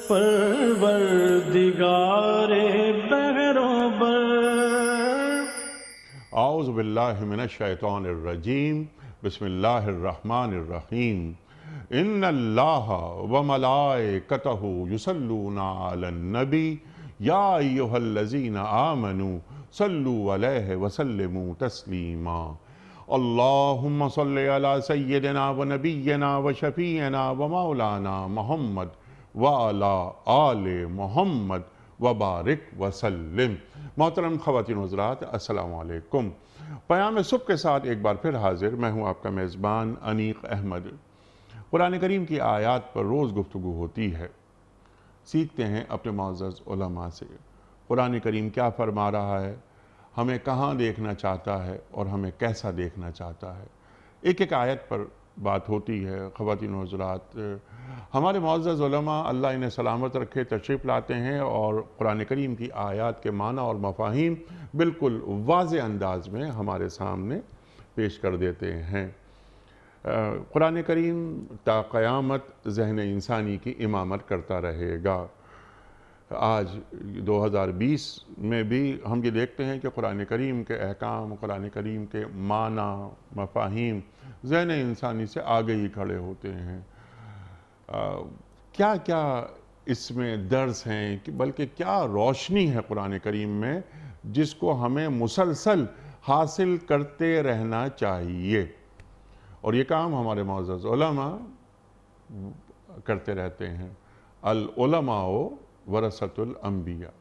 پروردگار بہروں بر۔ اعوذ باللہ من الشیطان الرجیم، بسم اللہ الرحمن الرحیم۔ ان اللہ وملائکتہ یصلون علی النبی یا ایہا الذین آمنوا صلوا علیہ وسلموا تسلیما۔ اللہم صل علی سیدنا و نبینا و شفیعنا و مولانا محمد وعلی آل محمد وبارک وسلم۔ محترم خواتین و حضرات، السلام علیکم۔ پیام صبح کے ساتھ ایک بار پھر حاضر، میں ہوں آپ کا میزبان انیق احمد۔ قرآن کریم کی آیات پر روز گفتگو ہوتی ہے، سیکھتے ہیں اپنے معزز علماء سے قرآن کریم کیا فرما رہا ہے، ہمیں کہاں دیکھنا چاہتا ہے اور ہمیں کیسا دیکھنا چاہتا ہے۔ ایک ایک آیت پر بات ہوتی ہے۔ خواتین و حضرات، ہمارے معزز علماء اللہ انہیں سلامت رکھے تشریف لاتے ہیں اور قرآن کریم کی آیات کے معنی اور مفاہیم بالکل واضح انداز میں ہمارے سامنے پیش کر دیتے ہیں۔ قرآن کریم تا قیامت ذہن انسانی کی امامت کرتا رہے گا۔ آج 2020 میں بھی ہم یہ دیکھتے ہیں کہ قرآن کریم کے احکام، قرآن کریم کے معنی مفاہیم ذہن انسانی سے آگے ہی کھڑے ہوتے ہیں۔ کیا کیا اس میں درس ہیں، بلکہ کیا روشنی ہے قرآن کریم میں جس کو ہمیں مسلسل حاصل کرتے رہنا چاہیے، اور یہ کام ہمارے معزز علماء کرتے رہتے ہیں۔ العلماء ورثۃ الانبیاء،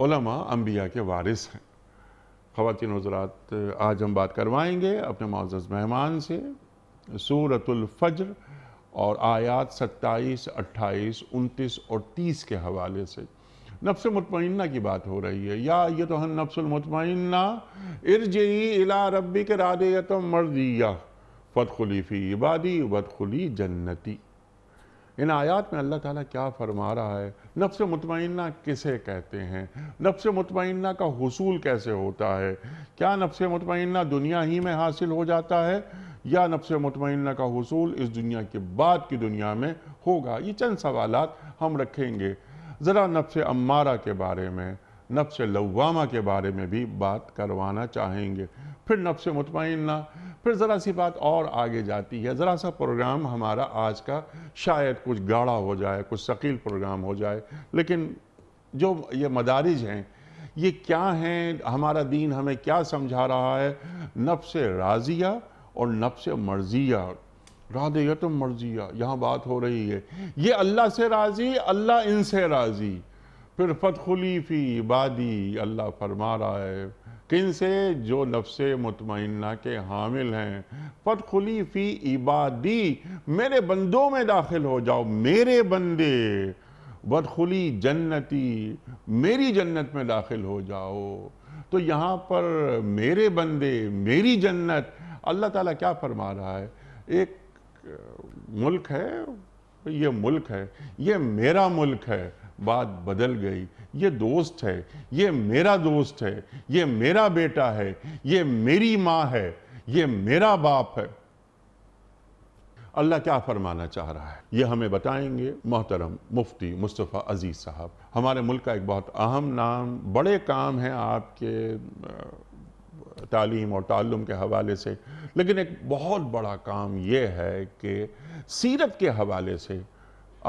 علماء انبیاء کے وارث ہیں۔ خواتین و حضرات، آج ہم بات کروائیں گے اپنے معزز مہمان سے سورۃ الفجر اور آیات 27، 28، 29 اور 30 کے حوالے سے۔ نفس مطمئنہ کی بات ہو رہی ہے۔ یا ایتھا النفس المطمئنہ ارجعی الی ربک راضیۃ مرضیہ فادخلی فی عبادی وادخلی جنتی۔ ان آیات میں اللہ تعالیٰ کیا فرما رہا ہے؟ نفس مطمئنہ کسے کہتے ہیں؟ نفس مطمئنہ کا حصول کیسے ہوتا ہے؟ کیا نفس مطمئنہ دنیا ہی میں حاصل ہو جاتا ہے یا نفس مطمئنہ کا حصول اس دنیا کے بعد کی دنیا میں ہوگا؟ یہ چند سوالات ہم رکھیں گے۔ ذرا نفس امارہ کے بارے میں، نفس لوامہ کے بارے میں بھی بات کروانا چاہیں گے، پھر نفس مطمئنہ، پھر ذرا سی بات اور آگے جاتی ہے۔ ذرا سا پروگرام ہمارا آج کا شاید کچھ گاڑا ہو جائے، کچھ ثقیل پروگرام ہو جائے، لیکن جو یہ مدارج ہیں یہ کیا ہیں، ہمارا دین ہمیں کیا سمجھا رہا ہے؟ نفس راضیہ اور نفس مرضیہ، راضیۃ مرضیہ، یہاں بات ہو رہی ہے یہ اللہ سے راضی، اللہ ان سے راضی۔ پھر فادخلی فی عبادی، اللہ فرما رہا ہے کن سے؟ جو نفس مطمئنہ کے حامل ہیں۔ فادخلی فی عبادی، میرے بندوں میں داخل ہو جاؤ، میرے بندے۔ وادخلی جنتی، میری جنت میں داخل ہو جاؤ۔ تو یہاں پر میرے بندے، میری جنت، اللہ تعالیٰ کیا فرما رہا ہے؟ ایک ملک ہے، یہ ملک ہے، یہ میرا ملک ہے، بات بدل گئی۔ یہ دوست ہے، یہ میرا دوست ہے، یہ میرا بیٹا ہے، یہ میری ماں ہے، یہ میرا باپ ہے۔ اللہ کیا فرمانا چاہ رہا ہے یہ ہمیں بتائیں گے محترم مفتی مصطفیٰ عزیز صاحب۔ ہمارے ملک کا ایک بہت اہم نام، بڑے کام ہیں آپ کے تعلیم اور تعلم کے حوالے سے، لیکن ایک بہت بڑا کام یہ ہے کہ سیرت کے حوالے سے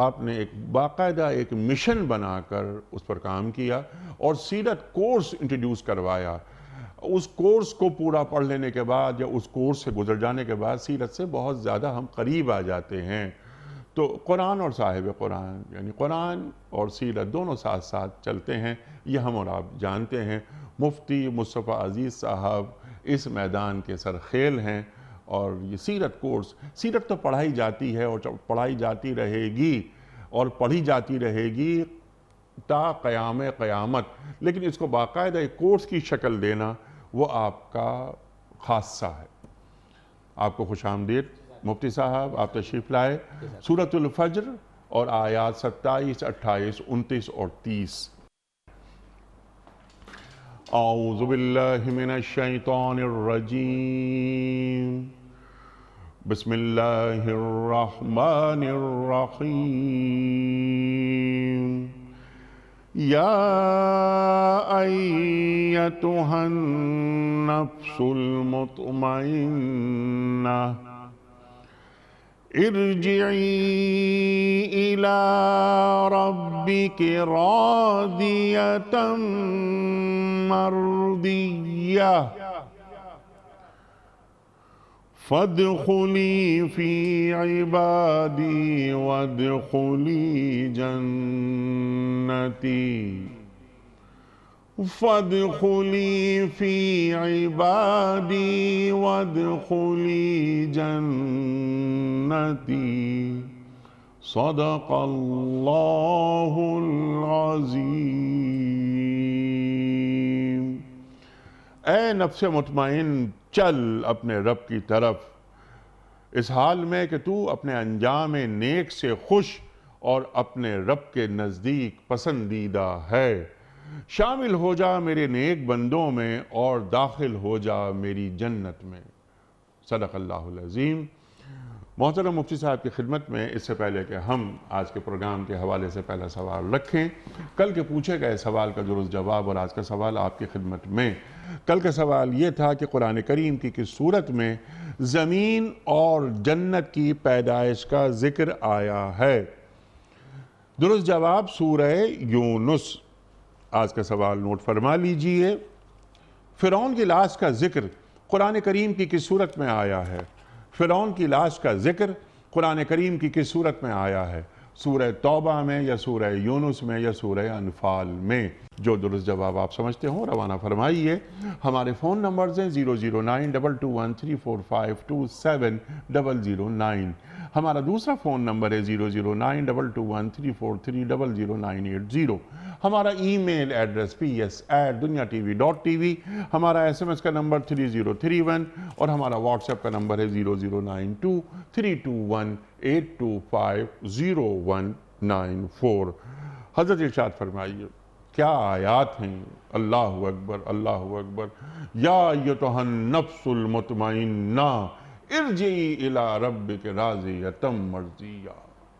آپ نے ایک باقاعدہ ایک مشن بنا کر اس پر کام کیا اور سیرت کورس انٹروڈیوس کروایا۔ اس کورس کو پورا پڑھ لینے کے بعد یا اس کورس سے گزر جانے کے بعد سیرت سے بہت زیادہ ہم قریب آ جاتے ہیں۔ تو قرآن اور صاحب قرآن، یعنی قرآن اور سیرت دونوں ساتھ ساتھ چلتے ہیں، یہ ہم اور آپ جانتے ہیں۔ مفتی مصطفیٰ عزیز صاحب اس میدان کے سرخیل ہیں، اور یہ سیرت کورس، سیرت تو پڑھائی جاتی ہے اور پڑھائی جاتی رہے گی اور پڑھی جاتی رہے گی تا قیام قیامت، لیکن اس کو باقاعدہ ایک کورس کی شکل دینا وہ آپ کا خاصہ ہے۔ آپ کو خوش آمدید مفتی صاحب، آپ تشریف لائے۔ سورۃ الفجر اور آیات 27، 28، 29 اور 30۔ اعوذ باللہ من الشیطان الرجیم، بسم اللہ الرحمن الرحیم۔ یا ایتھا النفس المطمئنہ ارجعی الی ربک راضیۃ مرضیہ فادخلی فی عبادی وادخلی جنتی فادخلی فی عبادی وادخلی جنتی صدق اللہ العظیم۔ اے نفس مطمئن، چل اپنے رب کی طرف اس حال میں کہ تو اپنے انجام نیک سے خوش اور اپنے رب کے نزدیک پسندیدہ ہے۔ شامل ہو جا میرے نیک بندوں میں اور داخل ہو جا میری جنت میں۔ صدق اللہ العظیم۔ محترم مفتی صاحب کی خدمت میں اس سے پہلے کہ ہم آج کے پروگرام کے حوالے سے پہلا سوال رکھیں، کل کے پوچھے گئے سوال کا درست جواب اور آج کا سوال آپ کی خدمت میں۔ کل کا سوال یہ تھا کہ قرآن کریم کی کس صورت میں زمین اور جنت کی پیدائش کا ذکر آیا ہے؟ درست جواب سورہ یونس۔ آج کا سوال نوٹ فرما لیجئے۔ فرعون کی لاش کا ذکر قرآن کریم کی کس صورت میں آیا ہے؟ فرعون کی لاش کا ذکر قرآن کریم کی کس صورت میں آیا ہے؟ سورہ توبہ میں یا سورہ یونس میں یا سورہ انفال میں؟ جو درست جواب آپ سمجھتے ہوں روانہ فرمائیے۔ ہمارے فون نمبرز ہیں 00922134527 ہمارا دوسرا فون نمبر ہے 009221343000980۔ ہمارا ای میل ایڈریس ps@duniatv.tv، ہمارا SMS کا نمبر 3031 اور ہمارا واٹس ایپ کا نمبر ہے 009232500194۔ حضرت ارشاد فرمائیے، کیا آیات ہیں! اللہ اکبر، اللہ اکبر۔ یا ایتھا النفس المطمئنہ ارجعی الی ربک راضیۃ مرضیہ۔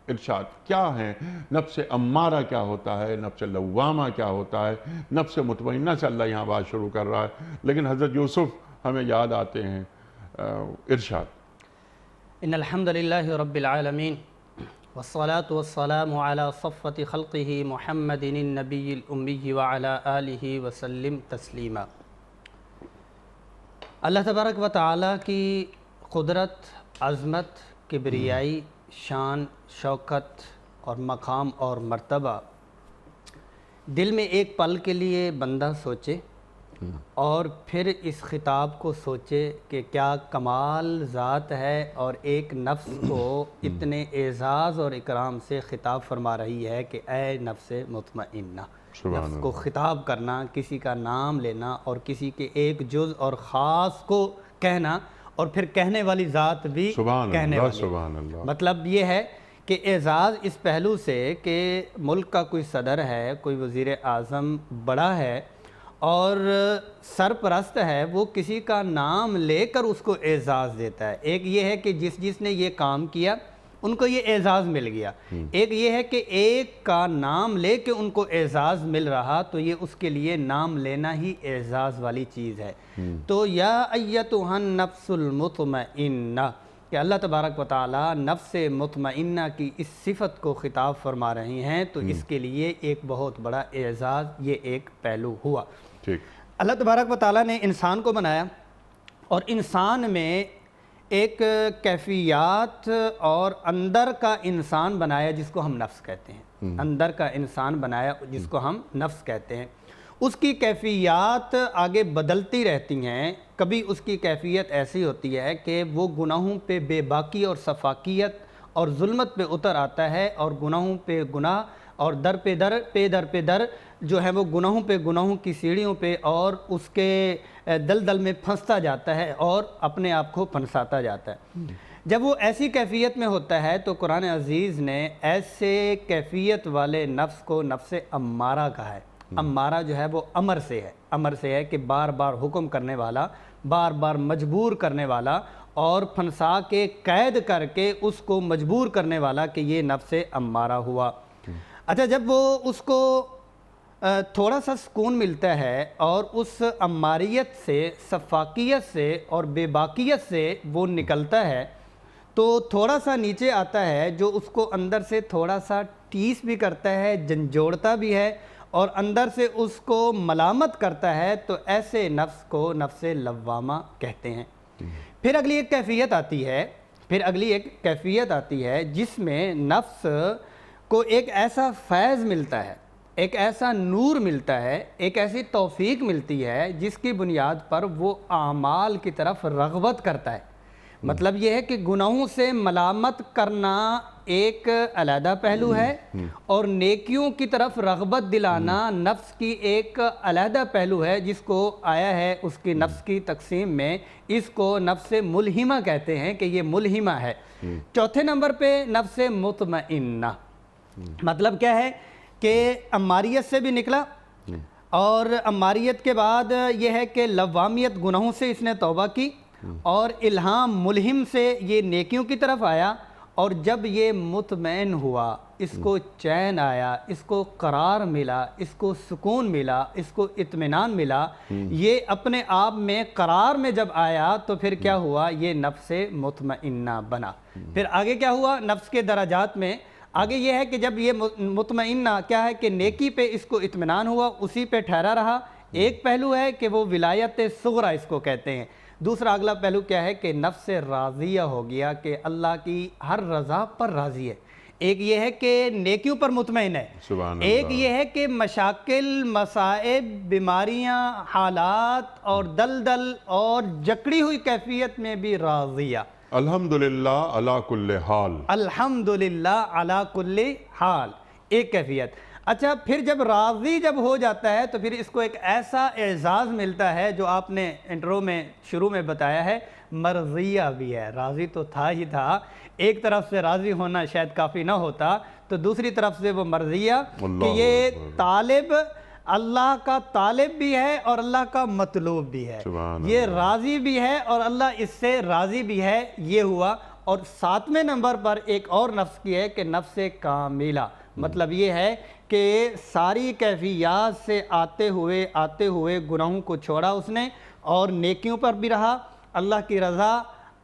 ارشاد کیا ہے؟ نفس امارہ کیا ہوتا ہے؟ نفس لوامہ کیا ہوتا ہے؟ نفس مطمئنہ سے اللہ یہاں بات شروع کر رہا ہے، لیکن حضرت یوسف ہمیں یاد آتے ہیں۔ ارشاد ان الحمد للہ رب العالمین والصلاة والسلام علی صفوة خلقہ محمد النبی الامی وعلی آلہ وسلم تسلیما۔ اللہ تبارک و تعالیٰ کی قدرت، عظمت، کبریائی، شان، شوکت اور مقام اور مرتبہ دل میں ایک پل کے لیے بندہ سوچے اور پھر اس خطاب کو سوچے کہ کیا کمال ذات ہے، اور ایک نفس کو اتنے اعزاز اور اکرام سے خطاب فرما رہی ہے کہ اے نفس مطمئنہ۔ نفس کو خطاب کرنا، کسی کا نام لینا اور کسی کے ایک جز اور خاص کو کہنا، اور پھر کہنے والی ذات بھی کہنے والی۔ سبحان اللہ۔ مطلب یہ ہے کہ اعزاز اس پہلو سے کہ ملک کا کوئی صدر ہے، کوئی وزیر اعظم بڑا ہے اور سرپرست ہے، وہ کسی کا نام لے کر اس کو اعزاز دیتا ہے۔ ایک یہ ہے کہ جس نے یہ کام کیا ان کو یہ اعزاز مل گیا، ایک یہ ہے کہ ایک کا نام لے کے ان کو اعزاز مل رہا، تو یہ اس کے لیے نام لینا ہی اعزاز والی چیز ہے۔ تو یا ایتھا النفس المطمئنہ، کہ اللہ تبارک و تعالی نفس مطمئنہ کی اس صفت کو خطاب فرما رہے ہیں، تو اس کے لیے ایک بہت بڑا اعزاز، یہ ایک پہلو ہوا۔ اللہ تبارک و تعالی نے انسان کو بنایا اور انسان میں ایک کیفیات اور اندر کا انسان بنایا جس کو ہم نفس کہتے ہیں، اندر کا انسان بنایا جس کو ہم نفس کہتے ہیں۔ اس کی کیفیات آگے بدلتی رہتی ہیں۔ کبھی اس کی کیفیت ایسی ہوتی ہے کہ وہ گناہوں پہ بے باکی اور صفاکیت اور ظلمت پہ اتر آتا ہے، اور گناہوں پہ گناہ اور در پہ در جو ہے وہ گناہوں پہ گناہوں کی سیڑھیوں پہ اور اس کے دلدل میں پھنستا جاتا ہے اور اپنے آپ کو پھنساتا جاتا ہے۔ جب وہ ایسی کیفیت میں ہوتا ہے تو قرآن عزیز نے ایسے کیفیت والے نفس کو نفس امارہ کہا ہے۔ امارہ جو ہے وہ امر سے ہے کہ بار بار حکم کرنے والا، بار بار مجبور کرنے والا اور پھنسا کے قید کر کے اس کو مجبور کرنے والا، کہ یہ نفس امارہ ہوا۔ اچھا، جب وہ اس کو تھوڑا سا سکون ملتا ہے اور اس عماریت سے، صفاقیت سے اور بے باکیت سے وہ نکلتا ہے تو تھوڑا سا نیچے آتا ہے جو اس کو اندر سے تھوڑا سا ٹیس بھی کرتا ہے، جھنجھوڑتا بھی ہے اور اندر سے اس کو ملامت کرتا ہے، تو ایسے نفس کو نفس لوامہ کہتے ہیں۔ پھر اگلی ایک کیفیت آتی ہے جس میں نفس کو ایک ایسا فیض ملتا ہے، ایک ایسا نور ملتا ہے، ایک ایسی توفیق ملتی ہے جس کی بنیاد پر وہ اعمال کی طرف رغبت کرتا ہے۔ مطلب یہ ہے کہ گناہوں سے ملامت کرنا ایک علیحدہ پہلو ہے اور نیکیوں کی طرف رغبت دلانا نفس کی ایک علیحدہ پہلو ہے، جس کو آیا ہے اس کی نفس کی تقسیم میں، اس کو نفس ملہمہ کہتے ہیں کہ یہ ملہمہ ہے۔ چوتھے نمبر پہ نفس مطمئنہ، مطلب کیا ہے کہ عماریت سے بھی نکلا اور عماریت کے بعد یہ ہے کہ لوامیت، گناہوں سے اس نے توبہ کی اور الہام ملہم سے یہ نیکیوں کی طرف آیا، اور جب یہ مطمئن ہوا، اس کو چین آیا، اس کو قرار ملا، اس کو سکون ملا، اس کو اطمینان ملا، یہ اپنے آپ میں قرار میں جب آیا تو پھر کیا ہوا؟ یہ نفس مطمئنہ بنا۔ پھر آگے کیا ہوا نفس کے درجات میں؟ آگے یہ ہے کہ جب یہ مطمئنہ کیا ہے کہ نیکی پہ اس کو اطمینان ہوا، اسی پہ ٹھہرا رہا۔ ایک پہلو ہے کہ وہ ولایت صغرا اس کو کہتے ہیں۔ دوسرا اگلا پہلو کیا ہے کہ نفس راضیہ ہو گیا کہ اللہ کی ہر رضا پر راضی ہے۔ ایک یہ ہے کہ نیکیوں پر مطمئن ہے، ایک یہ ہے کہ مشاکل، مصائب، بیماریاں، حالات اور دلدل اور جکڑی ہوئی کیفیت میں بھی راضیہ۔ الحمدللہ علی کل حال، الحمدللہ علی کل حال، ایک کیفیت۔ اچھا، پھر جب راضی جب ہو جاتا ہے تو پھر اس کو ایک ایسا اعزاز ملتا ہے جو آپ نے انٹرو میں شروع میں بتایا ہے، مرضیہ بھی ہے۔ راضی تو تھا ہی تھا، ایک طرف سے راضی ہونا شاید کافی نہ ہوتا تو دوسری طرف سے وہ مرضیہ کہ یہ طالب اللہ کا طالب بھی ہے اور اللہ کا مطلوب بھی ہے، یہ راضی بھی ہے اور اللہ اس سے راضی بھی ہے، یہ ہوا۔ اور ساتویں نمبر پر ایک اور نفس کی ہے کہ نفس کاملہ، مطلب یہ ہے کہ ساری کیفیات سے آتے ہوئے گناہوں کو چھوڑا اس نے اور نیکیوں پر بھی رہا، اللہ کی رضا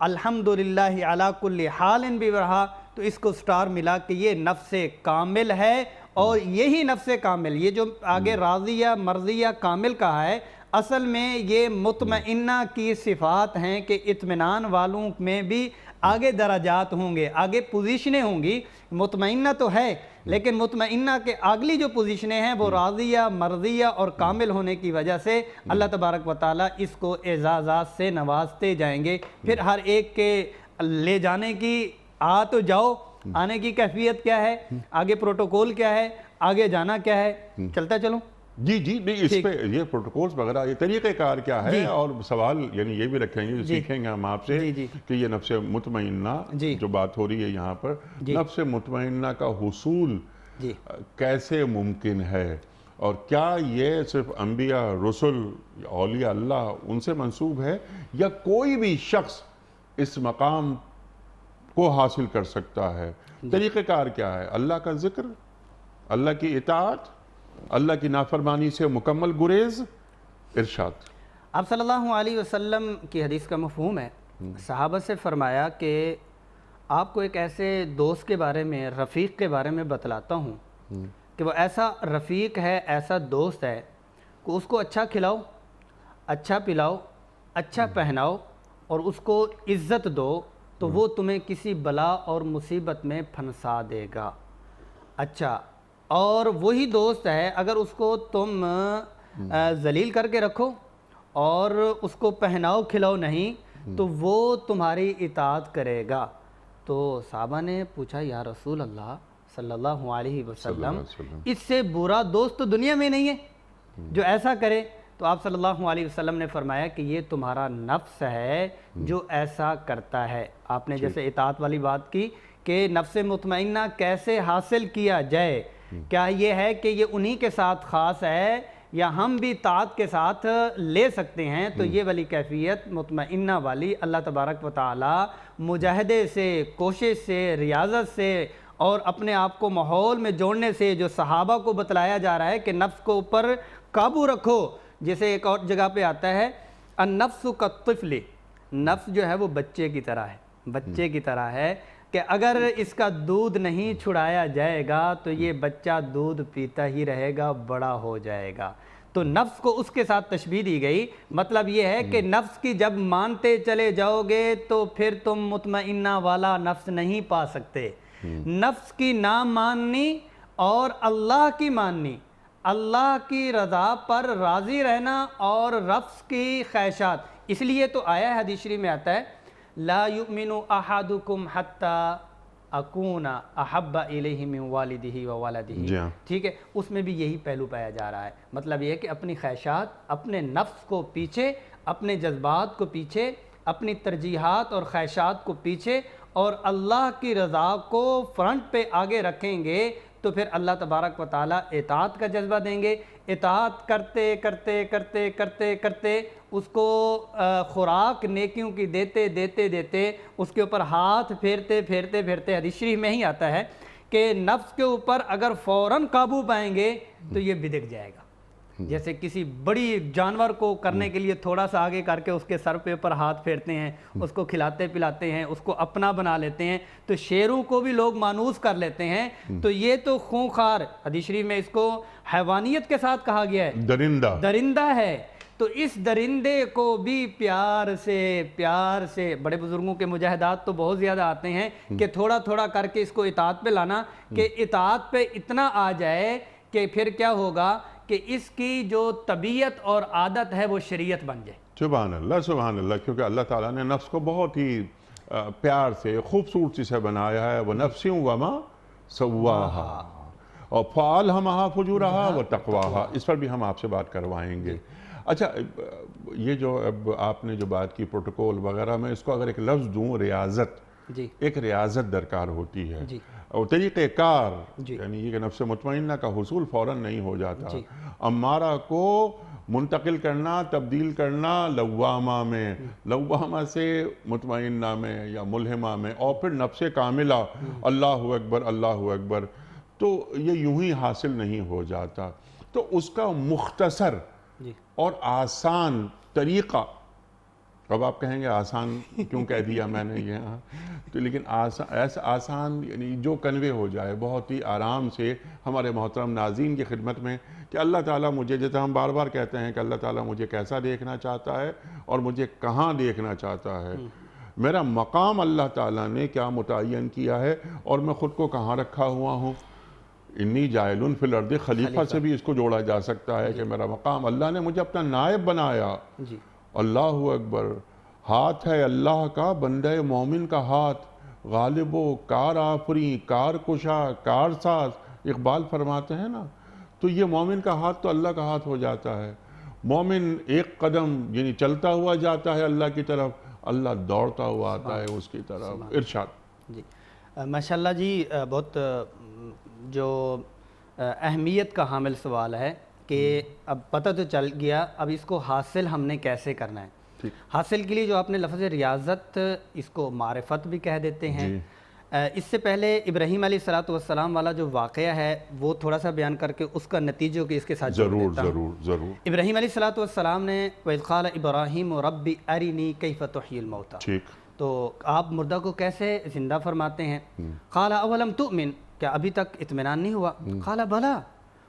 الحمدللہ علی کل حال بھی رہا، تو اس کو سٹار ملا کہ یہ نفس کامل ہے۔ اور یہی نفس کامل، یہ جو آگے راضیہ، مرضیہ، کامل کہا ہے، اصل میں یہ مطمئنہ کی صفات ہیں کہ اطمینان والوں میں بھی آگے درجات ہوں گے، آگے پوزیشنیں ہوں گی۔ مطمئنہ تو ہے لیکن مطمئنہ کے اگلی جو پوزیشنیں ہیں وہ راضیہ، مرضیہ اور کامل ہونے کی وجہ سے اللہ تبارک و تعالیٰ اس کو اعزازات سے نوازتے جائیں گے۔ پھر ہر ایک کے لے جانے کی تو جاؤ، آنے کی کیفیت کیا ہے، آگے پروٹوکول کیا ہے، آگے جانا کیا ہے، چلتا چلوں؟ جی نہیں، اس پہ یہ پروٹوکولز وغیرہ، یہ طریقہ کار کیا ہے، اور سوال یعنی یہ بھی رکھیں گے، سیکھیں گے ہم آپ سے کہ یہ نفس مطمئنہ جو بات ہو رہی ہے یہاں پر، نفس مطمئنہ کا حصول کیسے ممکن ہے، اور کیا یہ صرف انبیاء، رسل، اولیاء اللہ ان سے منسوب ہے یا کوئی بھی شخص اس مقام کو حاصل کر سکتا ہے؟ طریقہ کار کیا ہے؟ اللہ کا ذکر، اللہ کی اطاعت، اللہ کی نافرمانی سے مکمل گریز، ارشاد۔ آپ صلی اللہ علیہ وسلم کی حدیث کا مفہوم ہے، صحابہ سے فرمایا کہ آپ کو ایک ایسے دوست کے بارے میں، رفیق کے بارے میں بتلاتا ہوں کہ وہ ایسا رفیق ہے، ایسا دوست ہے کہ اس کو اچھا کھلاؤ، اچھا پلاؤ، اچھا پہناؤ اور اس کو عزت دو تو وہ تمہیں کسی بلا اور مصیبت میں پھنسا دے گا۔ اچھا، اور وہی دوست ہے اگر اس کو تم ذلیل کر کے رکھو اور اس کو پہناؤ کھلاؤ نہیں تو وہ تمہاری اطاعت کرے گا۔ تو صحابہ نے پوچھا یا رسول اللہ صلی اللہ علیہ وسلم، اس سے برا دوست تو دنیا میں نہیں ہے جو ایسا کرے؟ تو آپ صلی اللہ علیہ وسلم نے فرمایا کہ یہ تمہارا نفس ہے جو ایسا کرتا ہے۔ آپ نے جیسے اطاعت والی بات کی کہ نفس مطمئنہ کیسے حاصل کیا جائے، کیا یہ ہے کہ یہ انہی کے ساتھ خاص ہے یا ہم بھی طاعت کے ساتھ لے سکتے ہیں؟ تو یہ والی کیفیت مطمئنہ والی اللہ تبارک و تعالی مجاہدے سے، کوشش سے، ریاضت سے اور اپنے آپ کو ماحول میں جوڑنے سے جو صحابہ کو بتلایا جا رہا ہے کہ نفس کو اوپر قابو رکھو، جیسے ایک اور جگہ پہ آتا ہے النفس کالطفل، نفس جو ہے وہ بچے کی طرح ہے، بچے کی طرح ہے کہ اگر اس کا دودھ نہیں چھڑایا جائے گا تو یہ بچہ دودھ پیتا ہی رہے گا، بڑا ہو جائے گا۔ تو نفس کو اس کے ساتھ تشبیہ دی گئی، مطلب یہ ہے کہ نفس کی جب مانتے چلے جاؤ گے تو پھر تم مطمئنہ والا نفس نہیں پا سکتے۔ نفس کی نہ ماننی اور اللہ کی ماننی، اللہ کی رضا پر راضی رہنا اور نفس کی خواہشات، اس لیے تو آیا ہے حدیث شریف میں آتا ہے لا یؤمن احدکم حتی اکون احب الیہ من والدہ و والدہ، ٹھیک ہے، اس میں بھی یہی پہلو پایا جا رہا ہے۔ مطلب یہ ہے کہ اپنی خواہشات، اپنے نفس کو پیچھے، اپنے جذبات کو پیچھے، اپنی ترجیحات اور خواہشات کو پیچھے، اور اللہ کی رضا کو فرنٹ پہ آگے رکھیں گے تو پھر اللہ تبارک و تعالیٰ اطاعت کا جذبہ دیں گے۔ اطاعت کرتے کرتے کرتے کرتے کرتے اس کو خوراک نیکیوں کی دیتے دیتے دیتے اس کے اوپر ہاتھ پھیرتے پھیرتے پھیرتے، حدیث شریف میں ہی آتا ہے کہ نفس کے اوپر اگر فوراً قابو پائیں گے تو یہ بدک جائے گا۔ جیسے کسی بڑی جانور کو کرنے کے لیے تھوڑا سا آگے کر کے اس کے سر پہ اوپر ہاتھ پھیرتے ہیں، اس کو کھلاتے پلاتے ہیں، اس کو اپنا بنا لیتے ہیں، تو شیروں کو بھی لوگ مانوس کر لیتے ہیں۔ تو یہ تو خونخوار، حدیث شریف میں اس کو حیوانیت کے ساتھ کہا گیا ہے، درندہ ہے۔ تو اس درندے کو بھی پیار سے بڑے بزرگوں کے مجاہدات تو بہت زیادہ آتے ہیں کہ تھوڑا تھوڑا کر کے اس کو اطاعت پہ لانا، کہ اطاعت پہ اتنا آ جائے کہ پھر کیا ہوگا کہ اس کی جو طبیعت اور عادت ہے وہ شریعت بن جائے۔ سبحان اللہ، کیونکہ اللہ تعالیٰ نے نفس کو بہت ہی پیار سے، خوبصورتی سے بنایا ہے، وَنَفْسٍ وَمَا سَوَّاهَا اور فَأَلْهَمَهَا فُجُورَهَا وَتَقْوَاهَا، اس پر بھی ہم آپ سے بات کروائیں گے۔ اچھا، یہ جو اب آپ نے جو بات کی پروٹوکول وغیرہ میں، اس کو اگر ایک لفظ دوں، ریاضت، ایک ریاضت درکار ہوتی ہے، اور طریقہ کار، یعنی یہ کہ نفس مطمئنہ کا حصول فوراً نہیں ہو جاتا، امارہ کو منتقل کرنا، تبدیل کرنا لوامہ میں، لوامہ سے مطمئنہ میں یا ملہمہ میں، اور پھر نفس کاملہ، اللہ اکبر اللہ اکبر، تو یہ یوں ہی حاصل نہیں ہو جاتا۔ تو اس کا مختصر اور آسان طریقہ، اب آپ کہیں گے آسان کیوں کہہ دیا میں نے یہ، تو لیکن ایسا آسان یعنی جو کنوے ہو جائے بہت ہی آرام سے ہمارے محترم ناظرین کی خدمت میں، کہ اللہ تعالیٰ مجھے، جیسے ہم بار بار کہتے ہیں کہ اللہ تعالیٰ مجھے کیسا دیکھنا چاہتا ہے اور مجھے کہاں دیکھنا چاہتا ہے، میرا مقام اللہ تعالیٰ نے کیا متعین کیا ہے اور میں خود کو کہاں رکھا ہوا ہوں۔ انی جاعل فی الارض خلیفہ سے بھی اس کو جوڑا جا سکتا ہے کہ میرا مقام، اللہ نے مجھے اپنا نائب بنایا۔ اللہ اکبر، ہاتھ ہے اللہ کا، بندہ مومن کا ہاتھ، غالب و کار آفری، کار کشا، کار ساز، اقبال فرماتے ہیں نا، تو یہ مومن کا ہاتھ تو اللہ کا ہاتھ ہو جاتا ہے۔ مومن ایک قدم یعنی چلتا ہوا جاتا ہے اللہ کی طرف، اللہ دوڑتا ہوا آتا ہے اس کی طرف۔ ارشاد۔ جی ماشاءاللہ جی، بہت جو اہمیت کا حامل سوال ہے کہ اب پتہ تو چل گیا، اب اس کو حاصل ہم نے کیسے کرنا ہے۔ حاصل کے لیے جو آپ نے لفظ ریاضت، اس کو معرفت بھی کہہ دیتے ہیں۔ اس سے پہلے ابراہیم علیہ السلام والا جو واقعہ ہے وہ تھوڑا سا بیان کر کے اس کا نتیجہ کے اس کے ساتھ جوڑ دیتا ہوں۔ ضرور۔ ابراہیم علیہ السلام نے وَإِذْ قَالَ إِبْرَاهِيمُ رَبِّ أَرِنِي كَيْفَ تُحْيِي الْمَوْتَى، تو آپ مردہ کو کیسے زندہ فرماتے ہیں؟ قَالَ أَوَلَمْ تُؤْمِنْ، کیا ابھی تک اطمینان نہیں ہوا؟ قَالَ بَلَا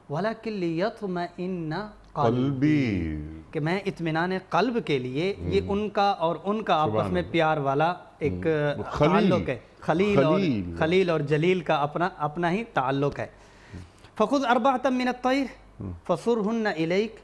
وَلَكِنْ لِيَطْمَئِنَّ قلبی، کہ میں اطمینان قلب کے لیے، یہ ان کا اور ان کا آپس میں پیار والا ایک تعلق ہے، خلیل اور جلیل کا اپنا ہی تعلق ہے۔ فَخُذْ أَرْبَعَةً مِّنَ الطَّيْرِ فَصُرْهُنَّ إِلَيْكَ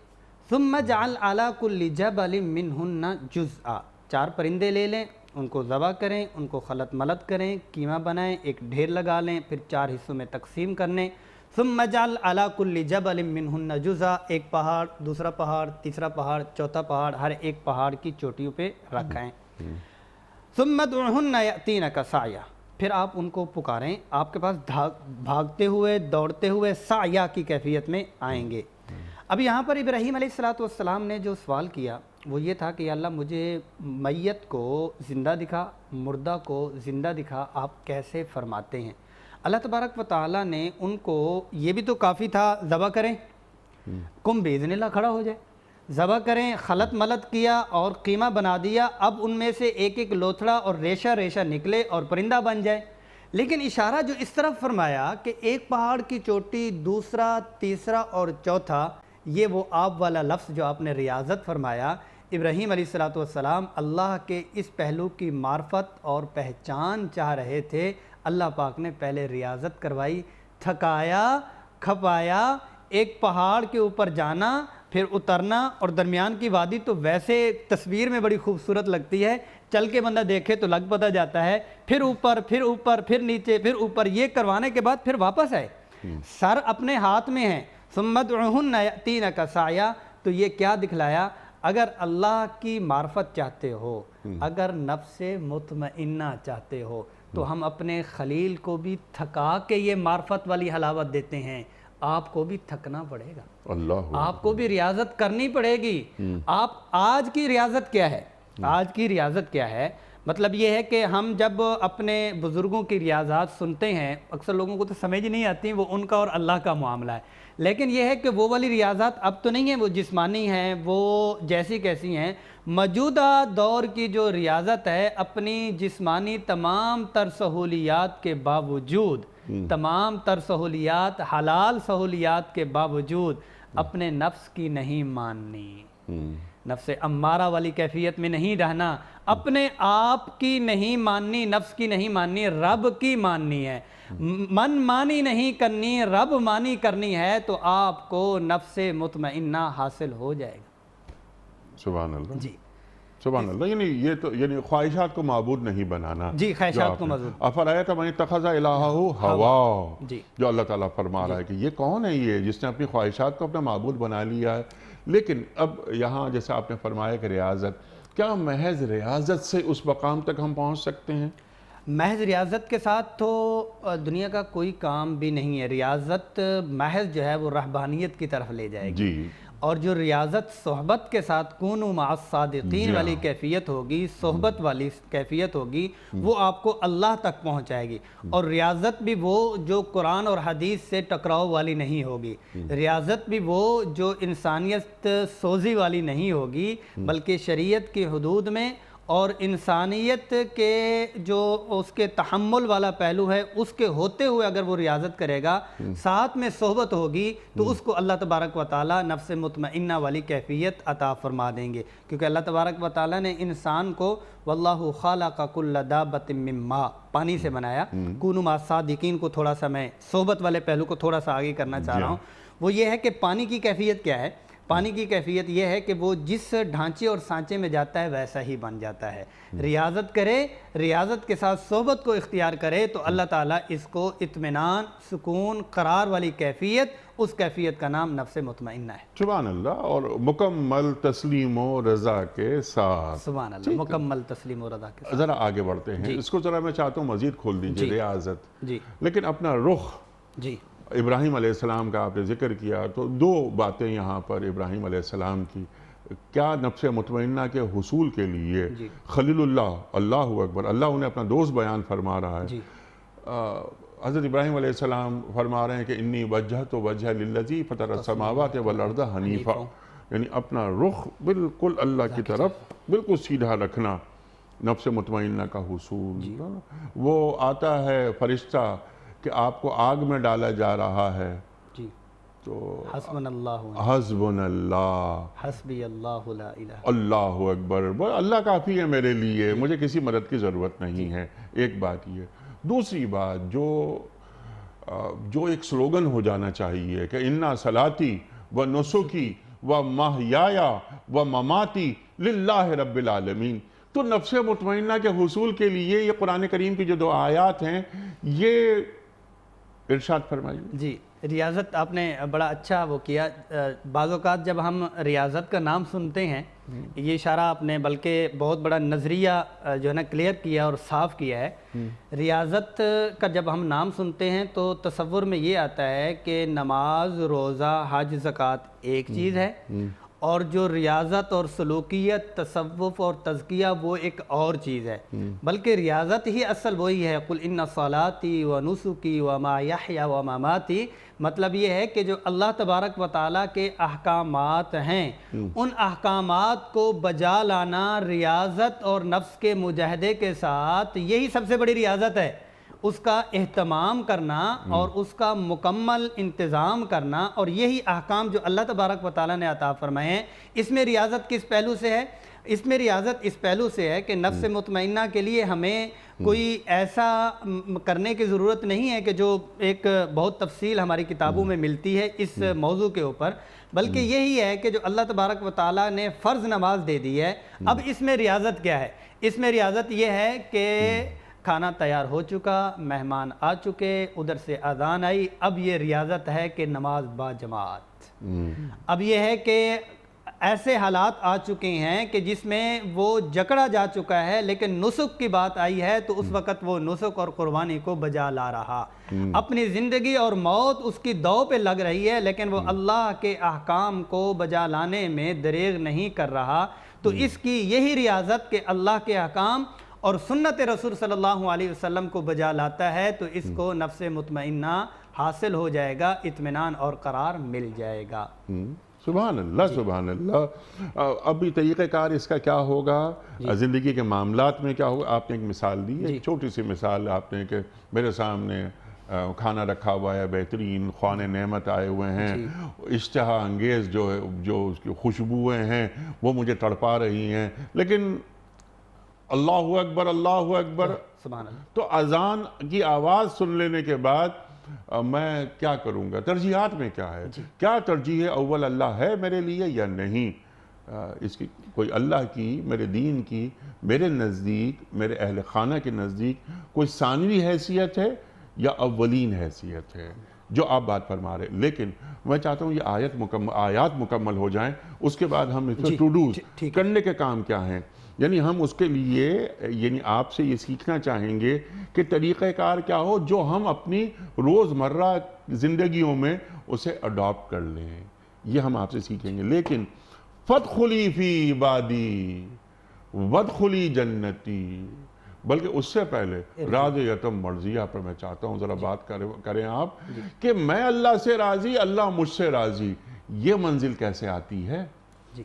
ثُمَّ اجْعَلْ عَلَى كُلِّ جَبَلٍ مِّنْهُنَّ جُزْءًا، 4 پرندے لے لیں، ان کو ذبح کریں، ان کو خلط ملط کریں، قیمہ بنائیں، ایک ڈھیر لگا لیں، پھر 4 حصوں میں تقسیم کرنے۔ ثم اجعل على كل جبل منهن جزءا، ایک پہاڑ، دوسرا پہاڑ، تیسرا پہاڑ، چوتھا پہاڑ، ہر ایک پہاڑ کی چوٹیوں پہ رکھائیں۔ ثم ادعوهن يأتينك سعيا، پھر آپ ان کو پکاریں، آپ کے پاس بھاگتے ہوئے، دوڑتے ہوئے سعیا کی کیفیت میں آئیں گے۔ اب یہاں پر ابراہیم علیہ السلام نے جو سوال کیا وہ یہ تھا کہ یا اللہ مجھے میت کو زندہ دکھا، مردہ کو زندہ دکھا، آپ کیسے فرماتے ہیں؟ اللہ تبارک و تعالیٰ نے ان کو یہ بھی تو کافی تھا ذبح کریں کم باذن اللہ کھڑا ہو جائے، ذبح کریں، خلط ملط کیا اور قیمہ بنا دیا، اب ان میں سے ایک ایک لوتھڑا اور ریشہ ریشہ نکلے اور پرندہ بن جائے۔ لیکن اشارہ جو اس طرف فرمایا کہ ایک پہاڑ کی چوٹی، دوسرا، تیسرا اور چوتھا، یہ وہ آپ والا لفظ جو آپ نے ریاضت فرمایا۔ ابراہیم علیہ السلام اللہ کے اس پہلو کی معرفت اور پہچان چاہ رہے تھے، اللہ پاک نے پہلے ریاضت کروائی، تھکایا، کھپایا، ایک پہاڑ کے اوپر جانا، پھر اترنا، اور درمیان کی وادی تو ویسے تصویر میں بڑی خوبصورت لگتی ہے، چل کے بندہ دیکھے تو لگ پتہ جاتا ہے، پھر اوپر، پھر اوپر، پھر نیچے، پھر اوپر، یہ کروانے کے بعد پھر واپس آئے، سر اپنے ہاتھ میں ہیں، ثم ادعوہن یأتینک سعیا۔ تو یہ کیا دکھلایا؟ اگر اللہ کی معرفت چاہتے ہو، اگر نفس مطمئنہ چاہتے ہو، تو ہم اپنے خلیل کو بھی تھکا کے یہ معرفت والی حلاوت دیتے ہیں، آپ کو بھی تھکنا پڑے گا، اللہ آپ کو بھی ریاضت کرنی پڑے گی۔ آپ آج کی ریاضت کیا ہے؟ آج کی ریاضت کیا ہے؟ مطلب یہ ہے کہ ہم جب اپنے بزرگوں کی ریاضات سنتے ہیں، اکثر لوگوں کو تو سمجھ نہیں آتی، وہ ان کا اور اللہ کا معاملہ ہے، لیکن یہ ہے کہ وہ والی ریاضات اب تو نہیں ہیں، وہ جسمانی ہیں، وہ جیسی کیسی ہیں۔ موجودہ دور کی جو ریاضت ہے، اپنی جسمانی تمام تر سہولیات کے باوجود، تمام تر سہولیات، حلال سہولیات کے باوجود اپنے نفس کی نہیں ماننی، نفس امارہ والی کیفیت میں نہیں رہنا، اپنے آپ کی نہیں ماننی، نفس کی نہیں ماننی، رب کی ماننی ہے، من مانی نہیں کرنی، رب مانی کرنی ہے، تو آپ کو نفس مطمئنہ حاصل ہو جائے گا۔ سبحان اللہ، جی سبحان اللہ، یعنی یہ تو یعنی خواہشات کو معبود نہیں بنانا، جی، خواہشات کو معبود۔ افرایت من اتخذ الہہ ہوا، جی، جو اللہ تعالیٰ فرما رہا ہے کہ یہ کون ہے یہ جس نے اپنی خواہشات کو اپنا معبود بنا لیا ہے۔ لیکن اب یہاں جیسے آپ نے فرمایا کہ ریاضت، کیا محض ریاضت سے اس مقام تک ہم پہنچ سکتے ہیں؟ محض ریاضت کے ساتھ تو دنیا کا کوئی کام بھی نہیں ہے، ریاضت محض جو ہے وہ رہبانیت کی طرف لے جائے گی، جی، اور جو ریاضت صحبت کے ساتھ کونوا مع الصادقین والی کیفیت ہوگی، صحبت والی کیفیت ہوگی، وہ آپ کو اللہ تک پہنچائے گی۔ اور ریاضت بھی وہ جو قرآن اور حدیث سے ٹکراؤ والی نہیں ہوگی، ریاضت بھی وہ جو انسانیت سوزی والی نہیں ہوگی، بلکہ شریعت کی حدود میں اور انسانیت کے جو اس کے تحمل والا پہلو ہے اس کے ہوتے ہوئے اگر وہ ریاضت کرے گا، ساتھ میں صحبت ہوگی، تو اس کو اللہ تبارک و تعالیٰ نفس مطمئنہ والی کیفیت عطا فرما دیں گے، کیونکہ اللہ تبارک و تعالیٰ نے انسان کو واللہ خالق کل دابۃ من ماء، پانی سے بنایا۔ کونوا مع الصادقین کو تھوڑا سا میں صحبت والے پہلو کو تھوڑا سا آگے کرنا چاہ رہا ہوں، وہ یہ ہے کہ پانی کی کیفیت کیا ہے؟ پانی کی کیفیت یہ ہے کہ وہ جس ڈھانچے اور سانچے میں جاتا ہے ویسا ہی بن جاتا ہے۔ ریاضت کرے، ریاضت کے ساتھ صحبت کو اختیار کرے، تو اللہ تعالیٰ اس کو اطمینان، سکون، قرار والی کیفیت، اس کیفیت کا نام نفس مطمئنہ ہے۔ سبحان اللہ، اور مکمل تسلیم و رضا کے ساتھ۔ سبحان اللہ، مکمل تسلیم و رضا کے ساتھ۔ ذرا آگے بڑھتے ہیں، اس کو ذرا میں چاہتا ہوں مزید کھول دیجئے، ریاضت، جی لیکن اپنا رخ جی ابراہیم علیہ السلام کا آپ نے ذکر کیا، تو دو باتیں یہاں پر ابراہیم علیہ السلام کی، کیا نفس مطمئنہ کے حصول کے لیے خلیل اللہ، اللہ اکبر، اللہ انہیں اپنا دوست بیان فرما رہا ہے۔ جی حضرت ابراہیم علیہ السلام فرما رہے ہیں کہ انی وجہت وجہ للذی فطر السماوات والارض حنیفا، یعنی اپنا رخ بالکل اللہ کی طرف بالکل سیدھا رکھنا، نفس مطمئنہ کا حصول۔ وہ آتا ہے فرشتہ کہ آپ کو آگ میں ڈالا جا رہا ہے، جی، تو حسبنا اللہ حسبنا اللہ، حسبی اللہ لا الہ، اللہ اکبر، اللہ کافی ہے میرے لیے، مجھے کسی مدد کی ضرورت نہیں ہے۔ ایک بات یہ، دوسری بات جو ایک سلوگن ہو جانا چاہیے کہ انا صلاتی و نسکی و محیایا و مماتی للہ رب العالمین، تو نفس مطمئنہ کے حصول کے لیے یہ قرآن کریم کی جو دو آیات ہیں، یہ ارشاد فرمائیے۔ جی، ریاضت آپ نے بڑا اچھا وہ کیا۔ بعض اوقات جب ہم ریاضت کا نام سنتے ہیں، یہ اشارہ آپ نے بلکہ بہت بڑا نظریہ جو ہے نا کلیئر کیا اور صاف کیا ہے۔ ریاضت کا جب ہم نام سنتے ہیں تو تصور میں یہ آتا ہے کہ نماز، روزہ، حج، زکوٰۃ ایک چیز ہے، اور جو ریاضت اور سلوکیت، تصوف اور تزکیہ وہ ایک اور چیز ہے، بلکہ ریاضت ہی اصل وہی ہے، قل ان صلاتی و نسکی و مایحیی و مماتی، مطلب یہ ہے کہ جو اللہ تبارک و تعالیٰ کے احکامات ہیں ان احکامات کو بجا لانا ریاضت اور نفس کے مجاہدے کے ساتھ، یہی سب سے بڑی ریاضت ہے، اس کا اہتمام کرنا اور اس کا مکمل انتظام کرنا، اور یہی احکام جو اللہ تبارک و تعالیٰ نے عطا فرمائے ہیں۔ اس میں ریاضت کس پہلو سے ہے؟ اس میں ریاضت اس پہلو سے ہے کہ نفس مطمئنہ کے لیے ہمیں کوئی ایسا کرنے کی ضرورت نہیں ہے کہ جو ایک بہت تفصیل ہماری کتابوں میں ملتی ہے اس موضوع کے اوپر، بلکہ یہی ہے کہ جو اللہ تبارک و تعالیٰ نے فرض نماز دے دی ہے، اب اس میں ریاضت کیا ہے؟ اس میں ریاضت یہ ہے کہ کھانا تیار ہو چکا، مہمان آ چکے، ادھر سے اذان آئی، اب یہ ریاضت ہے کہ نماز با جماعت۔ اب یہ ہے کہ ایسے حالات آ چکے ہیں کہ جس میں وہ جکڑا جا چکا ہے، لیکن نسک کی بات آئی ہے تو اس وقت وہ نسک اور قربانی کو بجا لا رہا، اپنی زندگی اور موت اس کی دو پہ لگ رہی ہے، لیکن وہ اللہ کے احکام کو بجا لانے میں دریغ نہیں کر رہا۔ تو اس کی یہی ریاضت کہ اللہ کے احکام اور سنت رسول صلی اللہ علیہ وسلم کو بجا لاتا ہے تو اس کو نفس مطمئنہ حاصل ہو جائے گا، اطمینان اور قرار مل جائے گا۔ سبحان اللہ، سبحان اللہ۔ ابھی طریقہ کار اس کا کیا ہوگا، زندگی کے معاملات میں کیا ہوگا؟ آپ نے ایک مثال دی، ایک چھوٹی سی مثال آپ نے کہ میرے سامنے کھانا رکھا ہوا ہے، بہترین خوان نعمت آئے ہوئے ہیں، اشتہا انگیز جو اس کی خوشبوئیں ہیں وہ مجھے تڑپا رہی ہیں، لیکن اللہ اکبر، اللہ اکبر، سبحان اللہ۔ تو اذان کی آواز سن لینے کے بعد میں کیا کروں گا؟ ترجیحات میں کیا ہے؟ کیا ترجیح اول اللہ ہے میرے لیے یا نہیں؟ اس کی کوئی اللہ کی، میرے دین کی، میرے نزدیک، میرے اہل خانہ کے نزدیک کوئی ثانوی حیثیت ہے یا اولین حیثیت ہے جو آپ بات فرما رہے ہیں؟ لیکن میں چاہتا ہوں یہ آیات مکمل ہو جائیں، اس کے بعد ہم اس میں ٹو ڈوز کرنے کے کام کیا ہیں، یعنی ہم اس کے لیے یعنی آپ سے یہ سیکھنا چاہیں گے کہ طریقہ کار کیا ہو جو ہم اپنی روزمرہ زندگیوں میں اسے اڈاپٹ کر لیں، یہ ہم آپ سے سیکھیں گے۔ لیکن فَادْخُلِي فِي عِبَادِي وَادْخُلِي جنتی، بلکہ اس سے پہلے راضیتم مرضیہ پر میں چاہتا ہوں ذرا بات کریں آپ کہ میں اللہ سے راضی، اللہ مجھ سے راضی، یہ منزل کیسے آتی ہے؟ جی،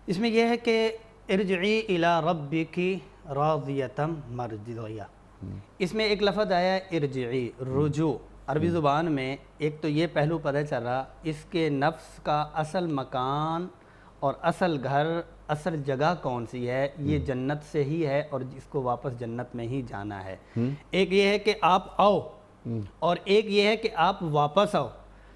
اس میں یہ ہے کہ ارجعی الی ربکی راضیتم مرضیہ، اس میں ایک لفظ آیا ہے ارجعی، رجوع۔ عربی زبان میں ایک تو یہ پہلو پتہ چل رہا اس کے نفس کا اصل مکان اور اصل گھر، اصل جگہ کون سی ہے، یہ جنت سے ہی ہے اور اس کو واپس جنت میں ہی جانا ہے۔ ایک یہ ہے کہ آپ آؤ اور ایک یہ ہے کہ آپ واپس آؤ۔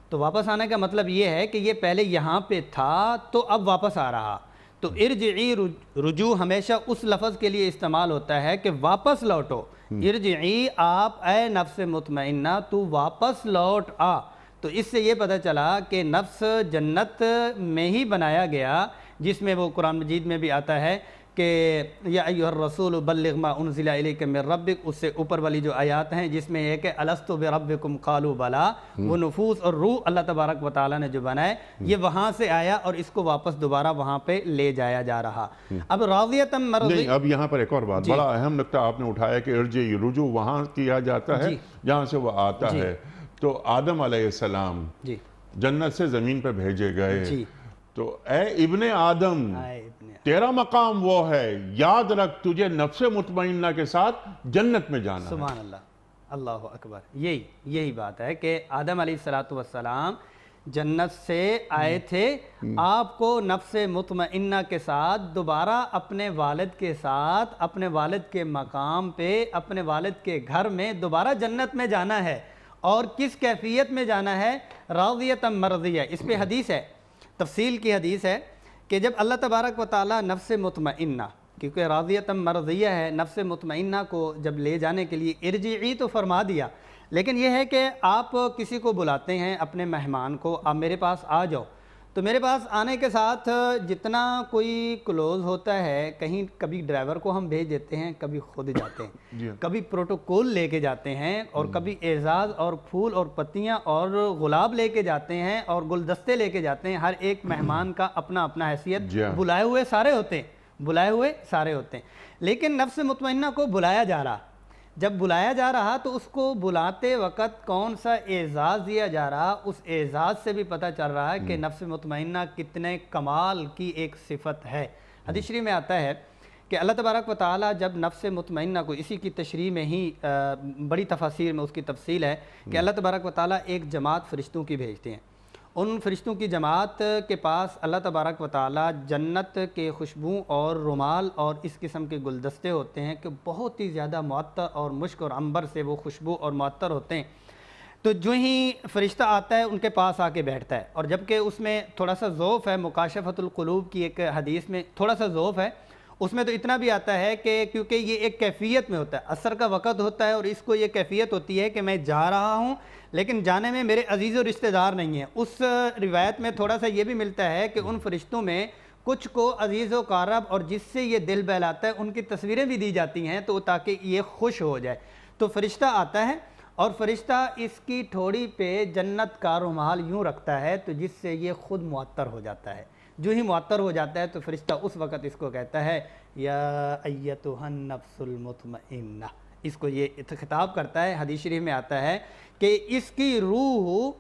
تو واپس آنے کا مطلب یہ ہے کہ یہ پہلے یہاں پہ تھا تو اب واپس آ رہا۔ تو ارجعی، رجوع ہمیشہ اس لفظ کے لیے استعمال ہوتا ہے کہ واپس لوٹو۔ ارجعی، آپ اے نفس مطمئنہ تو واپس لوٹ آ۔ تو اس سے یہ پتہ چلا کہ نفس جنت میں ہی بنایا گیا، جس میں وہ قرآن مجید میں بھی آتا ہے کہ یا ایھا الرسول بلغ ما انزل الیک من ربک، اس سے اوپر والی جو آیات ہیں جس میں یہ کہ الست بربکم قالوا بلا، وہ نفوس اور روح اللہ تبارک و تعالیٰ نے جو بنائے یہ وہاں سے آیا اور اس کو واپس دوبارہ وہاں پہ لے جایا جا رہا۔ اب راضیتم مرضی، نہیں، اب یہاں پر ایک اور بات، بڑا اہم نقطہ آپ نے اٹھایا کہ ارجعی، رجوع وہاں کیا جاتا ہے جہاں سے وہ آتا ہے۔ تو آدم علیہ السلام جنت سے زمین پہ بھیجے گئے، تو اے ابن آدم تیرا مقام وہ ہے، یاد رکھ تجھے نفس مطمئنہ کے ساتھ جنت میں جانا ہے۔ سبحان اللہ، اللہ اکبر۔ یہی بات ہے کہ آدم علیہ السلام جنت سے آئے تھے، آپ کو نفس مطمئنہ کے ساتھ دوبارہ اپنے والد کے ساتھ، اپنے والد کے مقام پہ، اپنے والد کے گھر میں دوبارہ جنت میں جانا ہے۔ اور کس کیفیت میں جانا ہے؟ راضیتم مرضیہ۔ اس پہ حدیث ہے، تفصیل کی حدیث ہے کہ جب اللہ تبارک و تعالیٰ نفس مطمئنہ، کیونکہ راضیتم مرضیہ ہے، نفس مطمئنہ کو جب لے جانے کے لیے ارجعی تو فرما دیا، لیکن یہ ہے کہ آپ کسی کو بلاتے ہیں، اپنے مہمان کو، آپ میرے پاس آ جاؤ، تو میرے پاس آنے کے ساتھ جتنا کوئی کلوز ہوتا ہے، کہیں کبھی ڈرائیور کو ہم بھیج دیتے ہیں، کبھی خود جاتے ہیں، کبھی پروٹوکول لے کے جاتے ہیں، اور کبھی اعزاز اور پھول اور پتیاں اور گلاب لے کے جاتے ہیں اور گلدستے لے کے جاتے ہیں۔ ہر ایک مہمان کا اپنا اپنا حیثیت، بلائے ہوئے سارے ہوتے ہیں، بلائے ہوئے سارے ہوتے ہیں، لیکن نفس مطمئنہ کو بلایا جا رہا، جب بلایا جا رہا تو اس کو بلاتے وقت کون سا اعزاز دیا جا رہا، اس اعزاز سے بھی پتہ چل رہا ہے کہ نفس مطمئنہ کتنے کمال کی ایک صفت ہے۔ حدیث شریف میں آتا ہے کہ اللہ تبارک و تعالیٰ جب نفس مطمئنہ کو، اسی کی تشریح میں ہی بڑی تفاسیر میں اس کی تفصیل ہے کہ اللہ تبارک و تعالیٰ ایک جماعت فرشتوں کی بھیجتے ہیں، ان فرشتوں کی جماعت کے پاس اللہ تبارک و تعالیٰ جنت کے خوشبو اور رومال اور اس قسم کے گلدستے ہوتے ہیں کہ بہت ہی زیادہ معطر اور مشک اور عنبر سے وہ خوشبو اور معطر ہوتے ہیں۔ تو جو ہی فرشتہ آتا ہے ان کے پاس آ کے بیٹھتا ہے، اور جبکہ اس میں تھوڑا سا ذوف ہے، مکاشفۃ القلوب کی ایک حدیث میں تھوڑا سا ذوف ہے، اس میں تو اتنا بھی آتا ہے کہ کیونکہ یہ ایک کیفیت میں ہوتا ہے، عصر کا وقت ہوتا ہے اور اس کو یہ کیفیت ہوتی ہے کہ میں جا رہا ہوں لیکن جانے میں میرے عزیز و رشتہ دار نہیں ہیں۔ اس روایت میں تھوڑا سا یہ بھی ملتا ہے کہ ان فرشتوں میں کچھ کو عزیز و قارب اور جس سے یہ دل بہلاتا ہے ان کی تصویریں بھی دی جاتی ہیں تو تاکہ یہ خوش ہو جائے۔ تو فرشتہ آتا ہے اور فرشتہ اس کی ٹھوڑی پہ جنت کا رومال یوں رکھتا ہے تو جس سے یہ خود معطر ہو جاتا ہے۔ جو ہی معطر ہو جاتا ہے تو فرشتہ اس وقت اس کو کہتا ہے یا ایتھا النفس المطمئنہ، اس کو یہ خطاب کرتا ہے۔ حدیث شریف میں آتا ہے کہ اس کی روح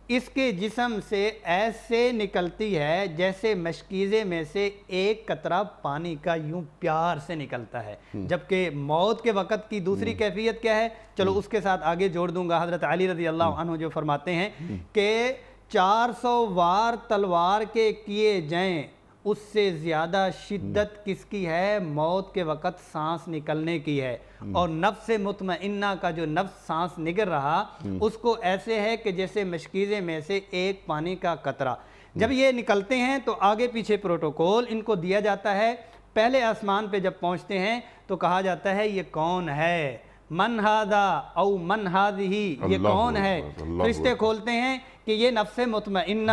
اس کے جسم سے ایسے نکلتی ہے جیسے مشکیزے میں سے ایک قطرہ پانی کا یوں پیار سے نکلتا ہے، جبکہ موت کے وقت کی دوسری کیفیت کیا ہے، چلو اس کے ساتھ آگے جوڑ دوں گا۔ حضرت علی رضی اللہ عنہ جو فرماتے ہیں کہ 400 وار تلوار کے کیے جائیں اس سے زیادہ شدت کس کی ہے، موت کے وقت سانس نکلنے کی ہے، اور نفس مطمئنہ کا جو نفس سانس نکل رہا اس کو ایسے ہے کہ جیسے مشکیزے میں سے ایک پانی کا قطرہ۔ جب یہ نکلتے ہیں تو آگے پیچھے پروٹوکول ان کو دیا جاتا ہے۔ پہلے آسمان پہ جب پہنچتے ہیں تو کہا جاتا ہے یہ کون ہے، من ہذا او من ہذہ، یہ کون ہے؟ فرشتے کھولتے ہیں کہ یہ نفس مطمئنہ،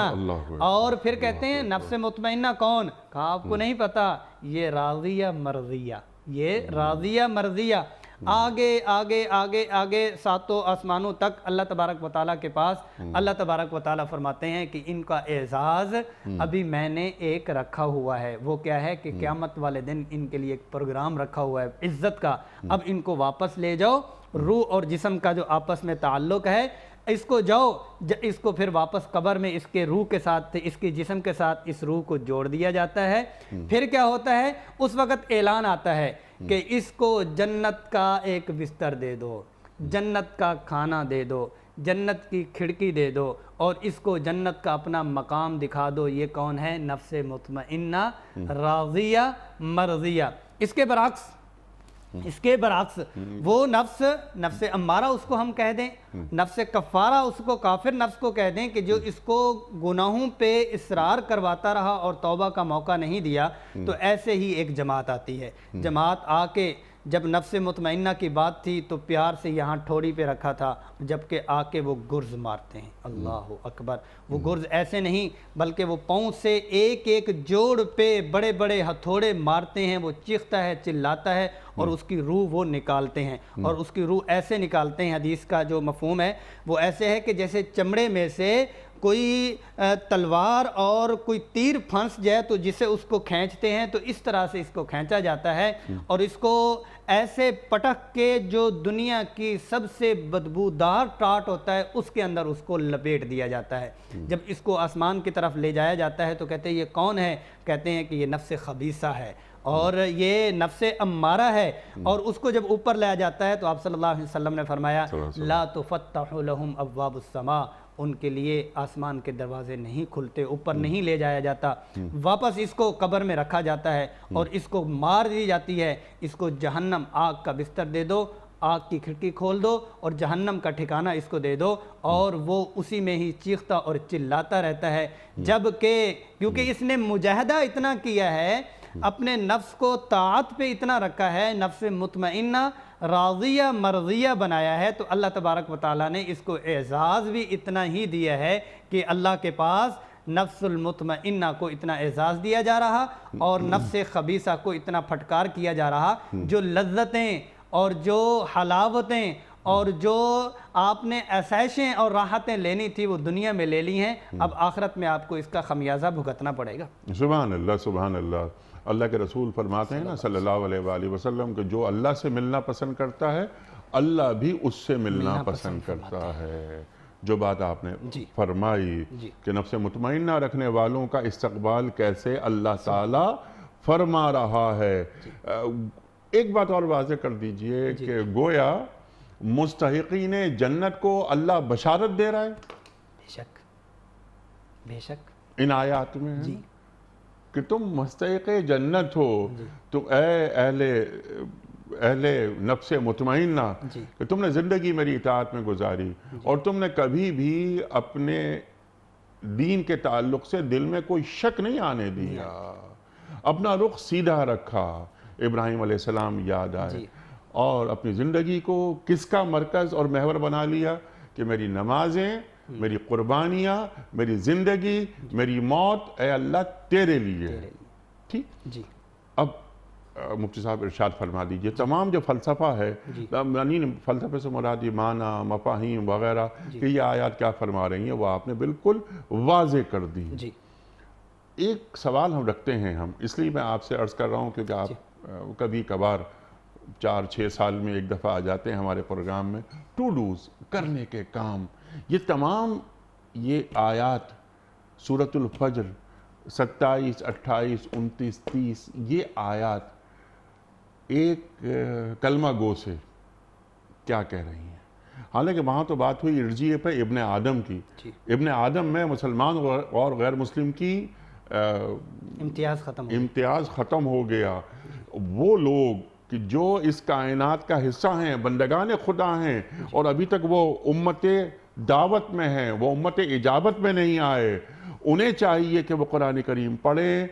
اور پھر کہتے ہیں نفس مطمئنہ کون؟ کہا آپ کو نہیں پتا، یہ راضیہ مرضیہ، یہ راضیہ مرضیہ۔ آگے آگے آگے آگے ساتوں آسمانوں تک اللہ تبارک و تعالیٰ کے پاس اللہ تبارک و تعالیٰ فرماتے ہیں کہ ان کا اعزاز ابھی میں نے ایک رکھا ہوا ہے۔ وہ کیا ہے کہ قیامت والے دن ان کے لیے ایک پروگرام رکھا ہوا ہے عزت کا، اب ان کو واپس لے جاؤ، روح اور جسم کا جو آپس میں تعلق ہے اس کو جاؤ، اس کو پھر واپس قبر میں اس کے روح کے ساتھ، اس کے جسم کے ساتھ اس روح کو جوڑ دیا جاتا ہے۔ پھر کیا ہوتا ہے، اس وقت اعلان آتا ہے کہ اس کو جنت کا ایک بستر دے دو، جنت کا کھانا دے دو، جنت کی کھڑکی دے دو، اور اس کو جنت کا اپنا مقام دکھا دو۔ یہ کون ہے؟ نفس مطمئنہ راضیہ مرضیہ۔ اس کے برعکس وہ نفس امارہ اس کو ہم کہہ دیں، نفس کفارہ اس کو، کافر نفس کو کہہ دیں کہ جو اس کو گناہوں پہ اصرار کرواتا رہا اور توبہ کا موقع نہیں دیا، تو ایسے ہی ایک جماعت آتی ہے۔ جماعت آ کے جب نفس مطمئنہ کی بات تھی تو پیار سے یہاں ٹھوڑی پہ رکھا تھا، جبکہ آ کے وہ گرز مارتے ہیں، اللہ اکبر۔ وہ گرز ایسے نہیں بلکہ وہ پاؤں سے ایک ایک جوڑ پہ بڑے بڑے ہتھوڑے مارتے ہیں، وہ چیختا ہے، چلاتا ہے، اور اس کی روح وہ نکالتے ہیں، اور اس کی روح ایسے نکالتے ہیں، حدیث کا جو مفہوم ہے وہ ایسے ہے کہ جیسے چمڑے میں سے کوئی تلوار اور کوئی تیر پھنس جائے تو جسے اس کو کھینچتے ہیں تو اس طرح سے اس کو کھینچا جاتا ہے، اور اس کو ایسے پٹک کے جو دنیا کی سب سے بدبودار ٹاٹ ہوتا ہے اس کے اندر اس کو لپیٹ دیا جاتا ہے۔ جب اس کو آسمان کی طرف لے جایا جاتا ہے تو کہتے ہیں یہ کون ہے؟ کہتے ہیں کہ یہ نفس خبیثہ ہے اور یہ نفس امارہ ہے، اور اس کو جب اوپر لایا جاتا ہے تو آپ صلی اللہ علیہ وسلم نے فرمایا لا تفتح لهم ابواب السماء، ان کے لیے آسمان کے دروازے نہیں کھلتے، اوپر نہیں لے جایا جاتا، واپس اس کو قبر میں رکھا جاتا ہے اور اس کو مار دی جاتی ہے۔ اس کو جہنم آگ کا بستر دے دو، آگ کی کھڑکی کھول دو اور جہنم کا ٹھکانہ اس کو دے دو، اور وہ اسی میں ہی چیختا اور چلاتا رہتا ہے، جبکہ کیونکہ اس نے مجاہدہ اتنا کیا ہے، اپنے نفس کو طاعت پہ اتنا رکھا ہے، نفس مطمئنہ راضیہ مرضیہ بنایا ہے، تو اللہ تبارک و تعالیٰ نے اس کو اعزاز بھی اتنا ہی دیا ہے کہ اللہ کے پاس نفس المطمئنہ کو اتنا اعزاز دیا جا رہا اور نفس خبیثہ کو اتنا پھٹکار کیا جا رہا. جو لذتیں اور جو حلاوتیں اور جو آپ نے آسائشیں اور راحتیں لینی تھی وہ دنیا میں لے لی ہیں, اب آخرت میں آپ کو اس کا خمیازہ بھگتنا پڑے گا. سبحان اللہ سبحان اللہ. اللہ کے رسول فرماتے ہیں نا صلی اللہ علیہ وآلہ وسلم کہ جو اللہ سے ملنا پسند کرتا ہے اللہ بھی اس سے ملنا پسند کرتا ہے. جو بات آپ نے فرمائی کہ نفس مطمئنہ رکھنے والوں کا استقبال کیسے اللہ تعالیٰ فرما رہا ہے. ایک بات اور واضح کر دیجئے کہ گویا مستحقین جنت کو اللہ بشارت دے رہا ہے بے شک بے شک ان آیات میں کہ تم مستحق جنت ہو. تو اے اہل نفس مطمئنہ کہ تم نے زندگی میری اطاعت میں گزاری اور تم نے کبھی بھی اپنے دین کے تعلق سے دل میں کوئی شک نہیں آنے دیا, اپنا رخ سیدھا رکھا. ابراہیم علیہ السلام یاد آئے اور اپنی زندگی کو کس کا مرکز اور محور بنا لیا کہ میری نمازیں, میری قربانیاں, میری زندگی, میری موت اے اللہ تیرے لیے. ٹھیک جی. اب مفتی صاحب ارشاد فرما دیجئے تمام جو فلسفہ ہے, یعنی فلسفے سے مراد معنی مفاہیم وغیرہ کہ یہ آیات کیا فرما رہی ہیں وہ آپ نے بالکل واضح کر دی. ایک سوال ہم رکھتے ہیں, ہم اس لیے میں آپ سے عرض کر رہا ہوں کیونکہ آپ کبھی کبھار 4-6 سال میں ایک دفعہ آ جاتے ہیں ہمارے پروگرام میں. ٹو ڈوز, کرنے کے کام, یہ تمام یہ آیات سورۃ الفجر 27, 28, 29, 30 یہ آیات ایک کلمہ گو سے کیا کہہ رہی ہیں؟ حالانکہ وہاں تو بات ہوئی ارجیے پہ ابن آدم کی. ابن آدم میں مسلمان اور غیر مسلم کی امتیاز ختم ہو گیا. وہ لوگ کہ جو اس کائنات کا حصہ ہیں, بندگان خدا ہیں, اور ابھی تک وہ امت دعوت میں ہیں, وہ امت اجابت میں نہیں آئے, انہیں چاہیے کہ وہ قرآن کریم پڑھیں,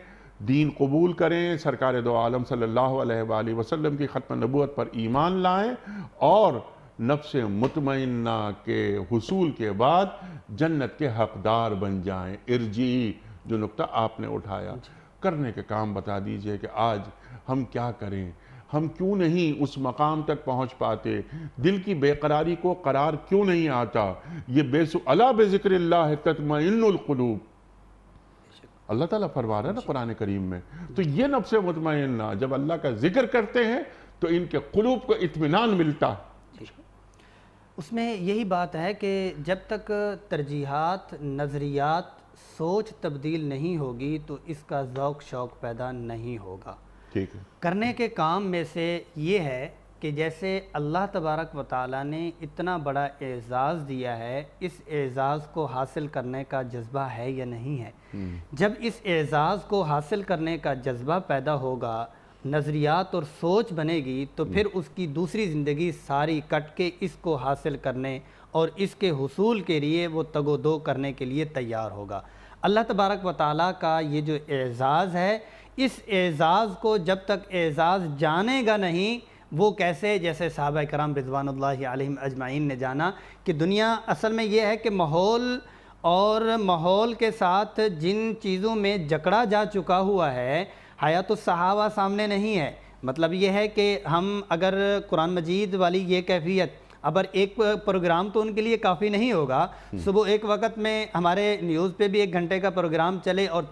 دین قبول کریں, سرکار دو عالم صلی اللہ علیہ وآلہ وسلم کی ختم نبوت پر ایمان لائیں اور نفس مطمئنہ کے حصول کے بعد جنت کے حقدار بن جائیں. ارجعی جو نقطہ آپ نے اٹھایا, کرنے کے کام بتا دیجئے کہ آج ہم کیا کریں, ہم کیوں نہیں اس مقام تک پہنچ پاتے, دل کی بے قراری کو قرار کیوں نہیں آتا. یہ الا بذکر اللہ تطمئن القلوب اللہ تعالیٰ فرما رہا ہے نا قرآن کریم میں. تو یہ نفس مطمئنہ جب اللہ کا ذکر کرتے ہیں تو ان کے قلوب کو اطمینان ملتا. اس میں یہی بات ہے کہ جب تک ترجیحات, نظریات, سوچ تبدیل نہیں ہوگی تو اس کا ذوق شوق پیدا نہیں ہوگا. ٹھیک ہے. کرنے کے کام میں سے یہ ہے کہ جیسے اللہ تبارک و تعالیٰ نے اتنا بڑا اعزاز دیا ہے, اس اعزاز کو حاصل کرنے کا جذبہ ہے یا نہیں ہے. جب اس اعزاز کو حاصل کرنے کا جذبہ پیدا ہوگا, نظریات اور سوچ بنے گی, تو پھر اس کی دوسری زندگی ساری کٹ کے اس کو حاصل کرنے اور اس کے حصول کے لیے وہ تگ و دو کرنے کے لیے تیار ہوگا. اللہ تبارک و تعالیٰ کا یہ جو اعزاز ہے, اس اعزاز کو جب تک اعزاز جانے گا نہیں, وہ کیسے, جیسے صحابہ کرام رضوان اللہ علیہم اجمعین نے جانا کہ دنیا اصل میں یہ ہے کہ ماحول اور ماحول کے ساتھ جن چیزوں میں جکڑا جا چکا ہوا ہے, حیات الصحابہ سامنے نہیں ہے. مطلب یہ ہے کہ ہم اگر قرآن مجید والی یہ کیفیت, ابر ایک پروگرام تو ان کے لیے کافی نہیں ہوگا. صبح ایک وقت میں ہمارے نیوز پہ بھی 1 گھنٹے کا پروگرام چلے اور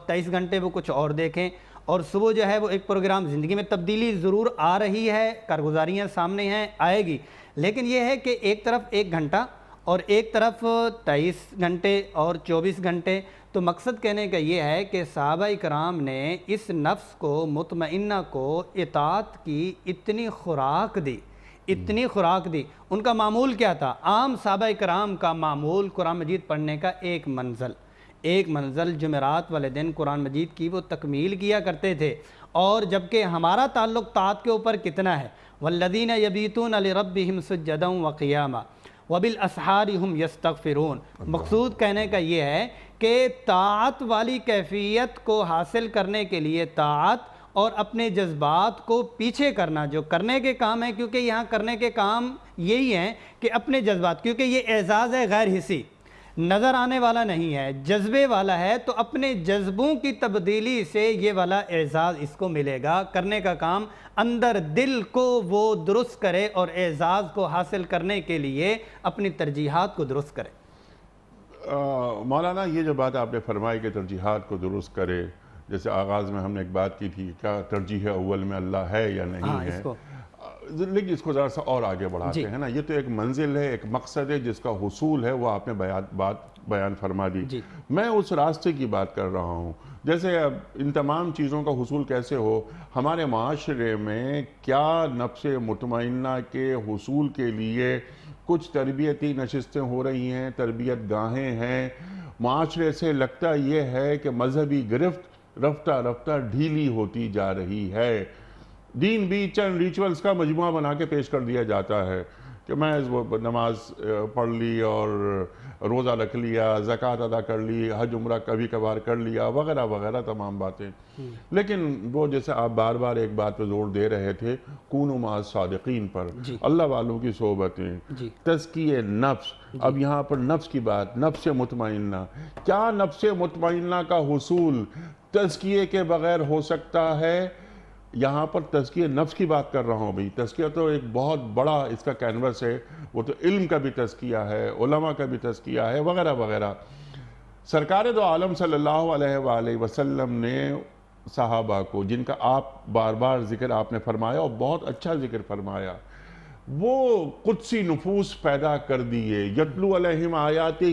23 گھنٹے وہ کچھ اور دیکھیں, اور صبح جو ہے وہ ایک پروگرام, زندگی میں تبدیلی ضرور آ رہی ہے, کارگزاریاں سامنے ہیں, آئے گی, لیکن یہ ہے کہ ایک طرف 1 گھنٹہ اور ایک طرف 23 گھنٹے اور 24 گھنٹے. تو مقصد کہنے کا یہ ہے کہ صحابہ کرام نے اس نفس کو, مطمئنہ کو اطاعت کی اتنی خوراک دی, اتنی خوراک دی. ان کا معمول کیا تھا؟ عام صحابہ کرام کا معمول قرآن مجید پڑھنے کا ایک منزل جمعرات والے دن قرآن مجید کی وہ تکمیل کیا کرتے تھے. اور جبکہ ہمارا تعلق طاعت کے اوپر کتنا ہے, والذین یبیتون لربہم سجدا وقیاما وبالاسحار ہم یستغفرون. مقصود کہنے کا یہ ہے کہ طاعت والی کیفیت کو حاصل کرنے کے لیے طاعت اور اپنے جذبات کو پیچھے کرنا جو کرنے کے کام ہیں, کیونکہ یہاں کرنے کے کام یہی ہیں کہ اپنے جذبات, کیونکہ یہ اعزاز ہے غیر حسی. نظر آنے والا نہیں ہے، جذبے والا ہے، تو اپنے جذبوں کی تبدیلی سے یہ والا اعزاز اس کو ملے گا۔ کرنے کا کام اندر دل کو وہ درست کرے اور اعزاز کو حاصل کرنے کے لیے اپنی ترجیحات کو درست کرے۔ مولانا یہ جو بات آپ نے فرمائی کہ ترجیحات کو درست کرے، جیسے آغاز میں ہم نے ایک بات کی تھی کیا ترجیح اول میں اللہ ہے یا نہیں ہے، لیکن اس کو ذرا سا اور آگے بڑھاتے ہیں نا، یہ تو ایک منزل ہے، ایک مقصد ہے جس کا حصول ہے، وہ آپ نے بات بیان فرما دی۔ میں اس راستے کی بات کر رہا ہوں، جیسے اب ان تمام چیزوں کا حصول کیسے ہو، ہمارے معاشرے میں کیا نفس مطمئنہ کے حصول کے لیے کچھ تربیتی نشستیں ہو رہی ہیں، تربیت گاہیں ہیں۔ معاشرے سے لگتا یہ ہے کہ مذہبی گرفت رفتہ رفتہ ڈھیلی ہوتی جا رہی ہے، دین بھی چند ریچولز کا مجموعہ بنا کے پیش کر دیا جاتا ہے کہ میں نماز پڑھ لی اور روزہ رکھ لیا، زکوٰۃ ادا کر لی، حج عمرہ کبھی کبھار کر لیا، وغیرہ وغیرہ تمام باتیں۔ لیکن وہ جیسے آپ بار بار ایک بات پہ زور دے رہے تھے، کونوا مع الصادقین پر، اللہ والوں کی صحبتیں، تزکیہ نفس۔ اب یہاں پر نفس کی بات، نفس مطمئنہ، کیا نفس مطمئنہ کا حصول تزکیے کے بغیر ہو سکتا ہے؟ یہاں پر تزکیہ نفس کی بات کر رہا ہوں بھئی، تزکیہ تو ایک بہت بڑا اس کا کینوس ہے، وہ تو علم کا بھی تزکیہ ہے، علماء کا بھی تزکیہ ہے، وغیرہ وغیرہ۔ سرکار دو عالم صلی اللہ علیہ وآلہ وسلم نے صحابہ کو، جن کا آپ بار بار ذکر آپ نے فرمایا اور بہت اچھا ذکر فرمایا، وہ قدسی نفوس پیدا کر دیے، یتلو علیہم آیاتہ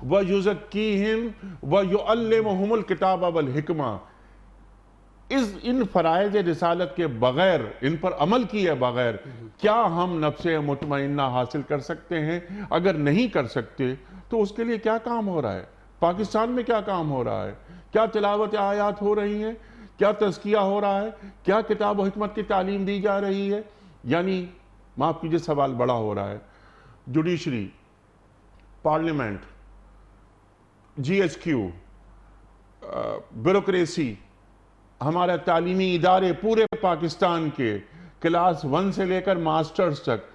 ویزکیہم ویعلمہم الکتاب والحکمہ۔ ان فرائض رسالت کے بغیر، ان پر عمل کیے بغیر کیا ہم نفس مطمئنہ حاصل کر سکتے ہیں؟ اگر نہیں کر سکتے تو اس کے لیے کیا کام ہو رہا ہے؟ پاکستان میں کیا کام ہو رہا ہے؟ کیا تلاوت آیات ہو رہی ہیں؟ کیا تزکیہ ہو رہا ہے؟ کیا کتاب و حکمت کی تعلیم دی جا رہی ہے؟ یعنی معاف کیجیے سوال بڑا ہو رہا ہے، judiciary, parliament, G H Q, bureaucracy, ہمارے تعلیمی ادارے پورے پاکستان کے کلاس 1 سے لے کر ماسٹرز تک،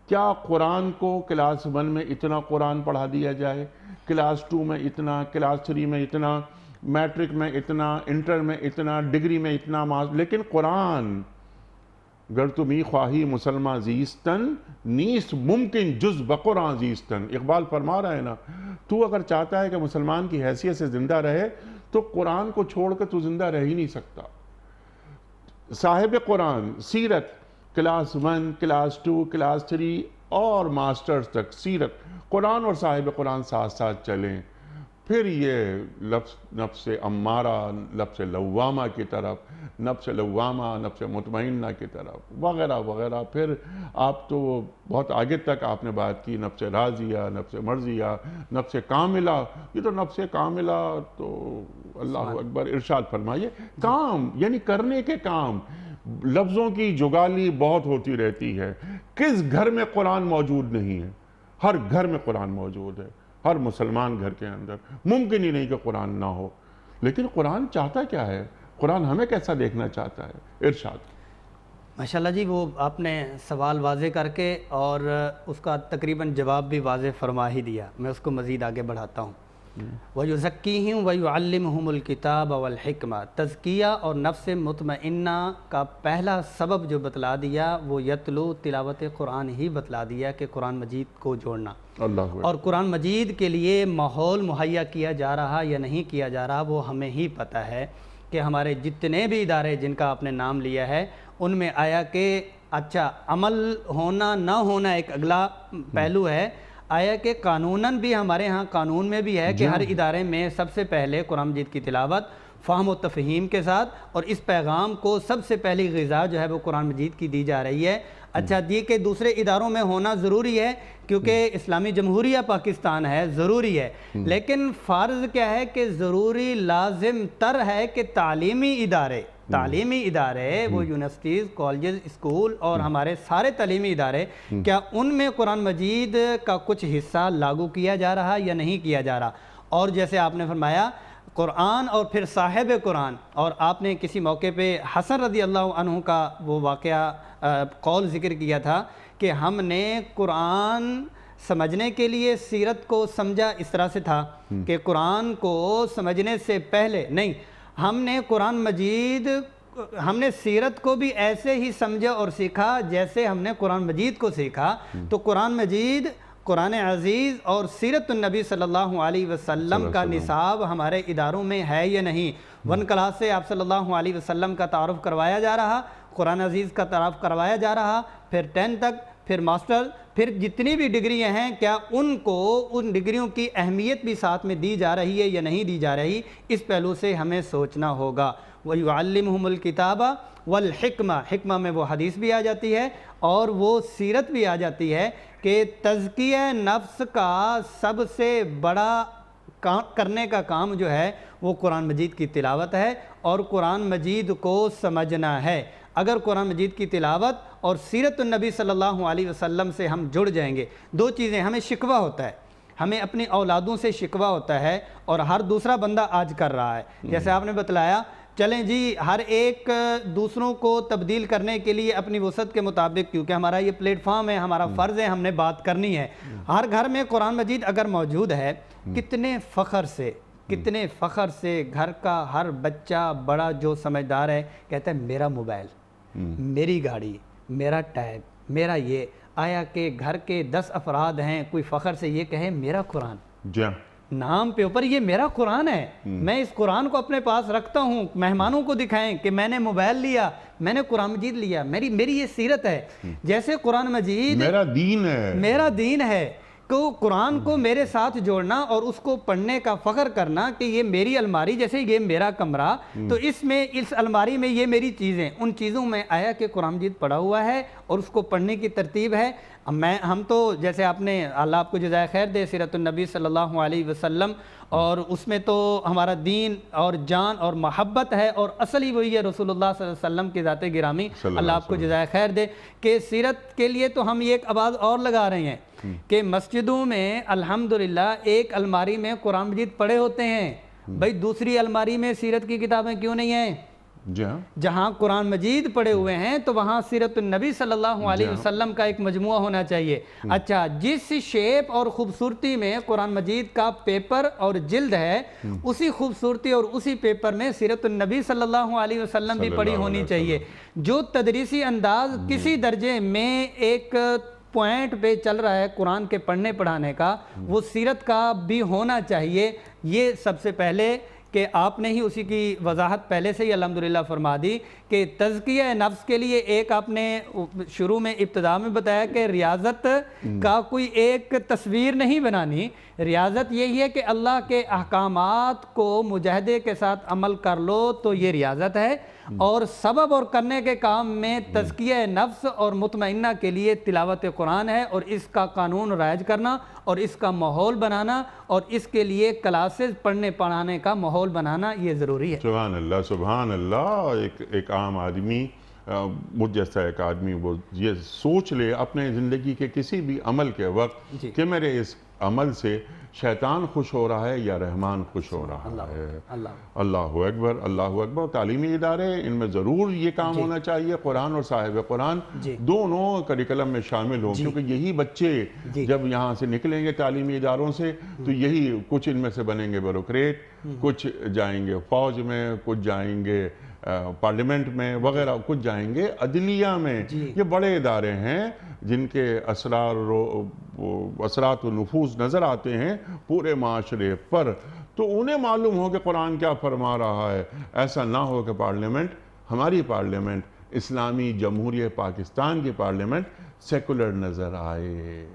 کیا قرآن کو کلاس 1 میں اتنا قرآن پڑھا دیا جائے، کلاس 2 میں اتنا، کلاس 3 میں اتنا، میٹرک میں اتنا، انٹر میں اتنا، ڈگری میں اتنا، لیکن قرآن گر تمی خواہی مسلمان زیستن نیست ممکن جز بقرآن زیستن۔ اقبال فرما رہا ہے نا، تو اگر چاہتا ہے کہ مسلمان کی حیثیت سے زندہ رہے تو قرآن کو چھوڑ کر تو زندہ رہ ہی نہیں سکتا۔ صاحب قرآن سیرت کلاس 1، کلاس 2، کلاس 3 اور ماسٹرز تک سیرت، قرآن اور صاحب قرآن ساتھ ساتھ چلیں، پھر یہ نفس امارہ، نفس لوامہ کی طرف، نفس لوامہ، نفس مطمئنہ کی طرف، وغیرہ وغیرہ۔ پھر آپ تو بہت آگے تک آپ نے بات کی، نفس راضیہ، نفس مرضیہ، نفس کاملہ۔ یہ تو نفس کاملہ تو اللہ اکبر، ارشاد فرمائیے، کام یعنی کرنے کے کام۔ لفظوں کی جگالی بہت ہوتی رہتی ہے، کس گھر میں قرآن موجود نہیں ہے؟ ہر گھر میں قرآن موجود ہے، ہر مسلمان گھر کے اندر۔ ممکن ہی نہیں کہ قرآن نہ ہو، لیکن قرآن چاہتا کیا ہے؟ قرآن ہمیں کیسا دیکھنا چاہتا ہے؟ ارشاد۔ ماشاءاللہ جی، وہ آپ نے سوال واضح کر کے اور اس کا تقریباً جواب بھی واضح فرما ہی دیا، میں اس کو مزید آگے بڑھاتا ہوں۔ وَيُزَكِّيهِمْ وَيُعَلِّمُهُمُ الْكِتَابَ وَالْحِكْمَةَ۔ تزکیہ اور نفس مطمئنہ کا پہلا سبب جو بتلا دیا وہ یتلو، تلاوت قرآن ہی بتلا دیا کہ قرآن مجید کو جوڑنا، اور قرآن مجید کے لیے ماحول مہیا کیا جا رہا یا نہیں کیا جا رہا وہ ہمیں ہی پتہ ہے کہ ہمارے جتنے بھی ادارے جن کا آپ نے نام لیا ہے ان میں آیا کہ اچھا عمل ہونا نہ ہونا ایک اگلا پہلو ہے، آیا کہ قانوناً بھی ہمارے ہاں قانون میں بھی ہے کہ ہر ادارے میں سب سے پہلے قرآن مجید کی تلاوت فہم و تفہیم کے ساتھ، اور اس پیغام کو سب سے پہلی غذا جو ہے وہ قرآن مجید کی دی جا رہی ہے۔ اچھا یہ کہ دوسرے اداروں میں ہونا ضروری ہے کیونکہ اسلامی جمہوریہ پاکستان ہے، ضروری ہے، لیکن فرض کیا ہے کہ ضروری لازم تر ہے کہ تعلیمی ادارے وہ یونیورسٹیز، کالجز، اسکول اور ہمارے سارے تعلیمی ادارے، کیا ان میں قرآن مجید کا کچھ حصہ لاگو کیا جا رہا یا نہیں کیا جا رہا؟ اور جیسے آپ نے فرمایا قرآن اور پھر صاحب قرآن، اور آپ نے کسی موقع پہ حسن رضی اللہ عنہ کا وہ واقعہ قول ذکر کیا تھا کہ ہم نے قرآن سمجھنے کے لیے سیرت کو سمجھا اس طرح سے تھا کہ قرآن کو سمجھنے سے پہلے نہیں، ہم نے قرآن مجید، ہم نے سیرت کو بھی ایسے ہی سمجھا اور سیکھا جیسے ہم نے قرآن مجید کو سیکھا۔ تو قرآن مجید، قرآن عزیز اور سیرت النبی صلی اللہ علیہ وسلم کا نصاب ہمارے اداروں میں ہے یا نہیں؟ 1 کلاس سے آپ صلی اللہ علیہ وسلم کا تعارف کروایا جا رہا، قرآن عزیز کا تعارف کروایا جا رہا، پھر 10 تک، پھر ماسٹر، پھر جتنی بھی ڈگریاں ہیں، کیا ان کو ان ڈگریوں کی اہمیت بھی ساتھ میں دی جا رہی ہے یا نہیں دی جا رہی؟ اس پہلو سے ہمیں سوچنا ہوگا۔ وَيُعَلِّمُهُمُ الْكِتَابَ وَالْحِکْمَہ، حکمہ میں وہ حدیث بھی آ جاتی ہے اور وہ سیرت بھی آ جاتی ہے کہ تزکیہ نفس کا سب سے بڑا کرنے کا کام جو ہے وہ قرآن مجید کی تلاوت ہے اور قرآن مجید کو سمجھنا ہے۔ اگر قرآن مجید کی تلاوت اور سیرت النبی صلی اللہ علیہ وسلم سے ہم جڑ جائیں گے، دو چیزیں، ہمیں شکوہ ہوتا ہے، ہمیں اپنی اولادوں سے شکوہ ہوتا ہے اور ہر دوسرا بندہ آج کر رہا ہے۔ جیسے آپ نے بتلایا، چلیں جی ہر ایک دوسروں کو تبدیل کرنے کے لیے اپنی وسعت کے مطابق، کیونکہ ہمارا یہ پلیٹ فارم ہے، ہمارا فرض ہے، ہم نے بات کرنی ہے۔ ہر گھر میں قرآن مجید اگر موجود ہے، کتنے فخر سے گھر کا ہر بچہ بڑا جو سمجھدار ہے کہتا ہے میرا موبائل، میری گاڑی، میرا ٹیب، میرا یہ۔ آیا کہ گھر کے 10 افراد ہیں، کوئی فخر سے یہ کہے میرا قرآن، نام پہ اوپر یہ میرا قرآن ہے، میں اس قرآن کو اپنے پاس رکھتا ہوں، مہمانوں کو دکھائیں کہ میں نے موبائل لیا، میں نے قرآن مجید لیا، میری یہ سیرت ہے۔ جیسے قرآن مجید میرا دین ہے، تو قرآن کو میرے ساتھ جوڑنا اور اس کو پڑھنے کا فخر کرنا کہ یہ میری الماری، جیسے یہ میرا کمرہ، تو اس الماری میں یہ میری چیزیں، ان چیزوں میں آیا کہ قرآن مجید پڑھا ہوا ہے اور اس کو پڑھنے کی ترتیب ہے۔ ہم تو جیسے آپ نے، اللہ آپ کو جزائے خیر دے، سیرت النبی صلی اللہ علیہ وسلم، اور اس میں تو ہمارا دین اور جان اور محبت ہے اور اصل ہی وہی ہے رسول اللہ صلی اللہ علیہ وسلم کی ذات گرامی، اللہ آپ کو جزائے خیر دے، کہ سیرت کے لیے تو ہم یہ ایک آواز اور لگا رہے ہیں کہ مسجدوں میں الحمدللہ ایک الماری میں قرآن مجید پڑے ہوتے ہیں، بھئی دوسری الماری میں سیرت کی کتابیں کیوں نہیں ہیں؟ جہاں قرآن مجید پڑے ہوئے ہیں تو وہاں سیرت النبی صلی اللہ علیہ وسلم کا ایک مجموعہ ہونا چاہیے۔ اچھا، جس شیپ اور خوبصورتی میں قرآن مجید کا پیپر اور جلد ہے، اسی خوبصورتی اور اسی پیپر میں سیرت النبی صلی اللہ علیہ وسلم بھی پڑھی ہونی چاہیے۔ جو تدریسی انداز کسی درجے میں ایک پوائنٹ پہ چل رہا ہے قرآن کے پڑھنے پڑھانے کا، وہ سیرت کا بھی ہونا چاہیے۔ یہ سب سے پہلے کہ آپ نے ہی اسی کی وضاحت پہلے سے ہی الحمدللہ فرما دی کہ تزکیہ نفس کے لیے ایک آپ نے شروع میں ابتدا میں بتایا کہ ریاضت کا کوئی ایک تصویر نہیں بنانی، ریاضت یہی ہے کہ اللہ کے احکامات کو مجاہدے کے ساتھ عمل کر لو تو یہ ریاضت ہے، اور سبب اور کرنے کے کام میں تزکیہ نفس اور مطمئنہ کے لیے تلاوت قرآن ہے، اور اس کا قانون رائج کرنا اور اس کا ماحول بنانا اور اس کے لیے کلاسز پڑھنے پڑھانے کا ماحول بنانا یہ ضروری ہے۔ سبحان اللہ، سبحان اللہ۔ ایک عام آدمی، مجھ جیسا ایک آدمی، وہ یہ سوچ لے اپنے زندگی کے کسی بھی عمل کے وقت کہ میرے اس عمل سے شیطان خوش ہو رہا ہے یا رحمان خوش ہو رہا ہے۔ اللہ اکبر، اللہ اکبر۔ تعلیمی ادارے، ان میں ضرور یہ کام ہونا چاہیے، قرآن اور صاحب قرآن دونوں کریکلم میں شامل ہوں، کیونکہ یہی بچے جب یہاں سے نکلیں گے تعلیمی اداروں سے تو یہی کچھ ان میں سے بنیں گے بیوروکریٹ، کچھ جائیں گے فوج میں، کچھ جائیں گے پارلیمنٹ میں وغیرہ، کچھ جائیں گے عدلیہ میں۔ یہ بڑے ادارے ہیں جن کے اثرات و نفوذ نظر آتے ہیں پورے معاشرے پر، تو انہیں معلوم ہو کہ قرآن کیا فرما رہا ہے۔ ایسا نہ ہو کہ پارلیمنٹ، ہماری پارلیمنٹ، اسلامی جمہوریہ پاکستان کی پارلیمنٹ سیکولر نظر آئے،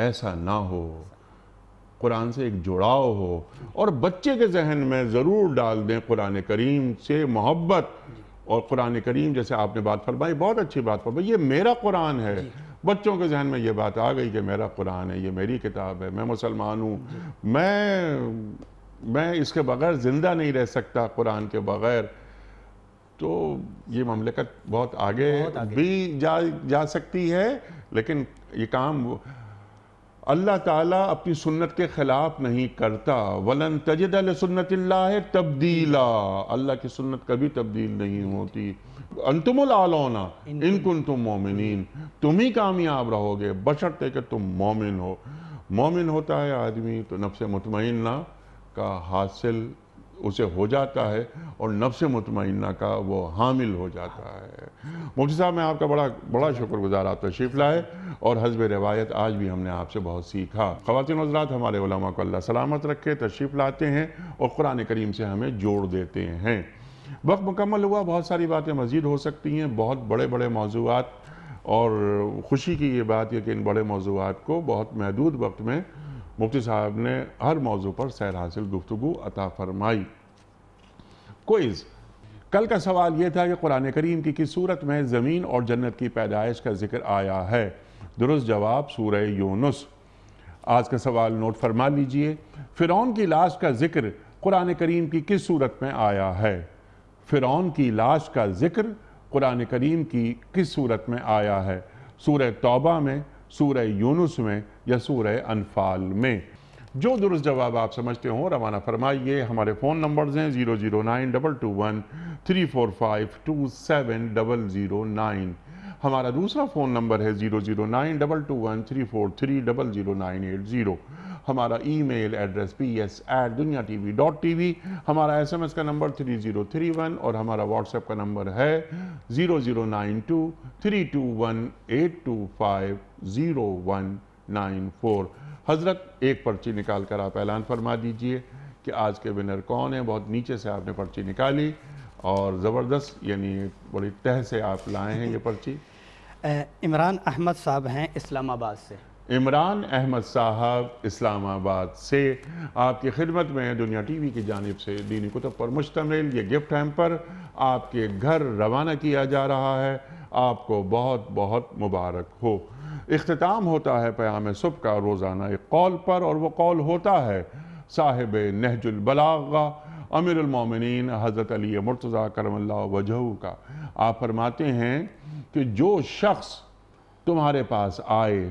ایسا نہ ہو۔ قرآن سے ایک جڑاؤ ہو، اور بچے کے ذہن میں ضرور ڈال دیں قرآن کریم سے محبت، اور قرآن کریم جیسے آپ نے بات فرمائی، بہت اچھی بات فرمائی، یہ میرا قرآن ہے۔ بچوں کے ذہن میں یہ بات آ گئی کہ میرا قرآن ہے، یہ میری کتاب ہے، میں مسلمان ہوں، میں اس کے بغیر زندہ نہیں رہ سکتا، قرآن کے بغیر، تو یہ مملکت بہت آگے بھی جا سکتی ہے۔ لیکن یہ کام اللہ تعالیٰ اپنی سنت کے خلاف نہیں کرتا. وَلَن تَجِدَ لِسُنَّتِ اللَّهِ تَبْدِيلًا. اللہ کی سنت کبھی تبدیل نہیں ہوتی. انتم العالون ان کنتم مومنین. تم ہی کامیاب رہو گے بشرطے کہ تم مومن ہو. مومن ہوتا ہے آدمی تو نفس مطمئنہ کا حاصل اسے ہو جاتا ہے اور نفس مطمئنہ کا وہ حامل ہو جاتا ہے. مفتی صاحب میں آپ کا بڑا شکر گزار آپ تشریف لائے اور حسب روایت آج بھی ہم نے آپ سے بہت سیکھا. خواتین و حضرات ہمارے علماء کو اللہ سلامت رکھے، تشریف لاتے ہیں اور قرآن کریم سے ہمیں جوڑ دیتے ہیں. وقت مکمل ہوا، بہت ساری باتیں مزید ہو سکتی ہیں، بہت بڑے بڑے موضوعات، اور خوشی کی یہ بات ہے کہ ان بڑے موضوعات کو بہت محدود وقت میں مفتی صاحب نے ہر موضوع پر سیر حاصل گفتگو عطا فرمائی. کوئز. کل کا سوال یہ تھا کہ قرآن کریم کی کس صورت میں زمین اور جنت کی پیدائش کا ذکر آیا ہے؟ درست جواب سورہ یونس. آج کا سوال نوٹ فرما لیجئے. فرعون کی لاش کا ذکر قرآن کریم کی کس صورت میں آیا ہے؟ فرعون کی لاش کا ذکر قرآن کریم کی کس صورت میں آیا ہے؟ سورہ توبہ میں، سورہ یونس میں یا سورہ انفال میں؟ جو درست جواب آپ سمجھتے ہوں روانہ فرمائیے. ہمارے فون نمبرز ہیں 0092213452709. ہمارا دوسرا فون نمبر ہے 009221343000980. ہمارا ای میل ایڈریس ps@dunyatv.tv. ہمارا SMS کا نمبر 3031 اور ہمارا واٹس ایپ کا نمبر ہے 009232182509194. حضرت ایک پرچی نکال کر آپ اعلان فرما دیجئے کہ آج کے ونر کون ہیں. بہت نیچے سے آپ نے پرچی نکالی اور زبردست یعنی بڑی تہ سے آپ لائے ہیں یہ پرچی. عمران احمد صاحب ہیں اسلام آباد سے. عمران احمد صاحب اسلام آباد سے آپ کی خدمت میں دنیا ٹی وی کی جانب سے دینی کتب پر مشتمل یہ گفٹ ہیمپر آپ کے گھر روانہ کیا جا رہا ہے. آپ کو بہت بہت مبارک ہو. اختتام ہوتا ہے پیام صبح کا روزانہ ایک قول پر، اور وہ قول ہوتا ہے صاحب نہج البلاغہ امیر المومنین حضرت علی مرتضیٰ کرم اللہ وجہہ کا. آپ فرماتے ہیں کہ جو شخص تمہارے پاس آئے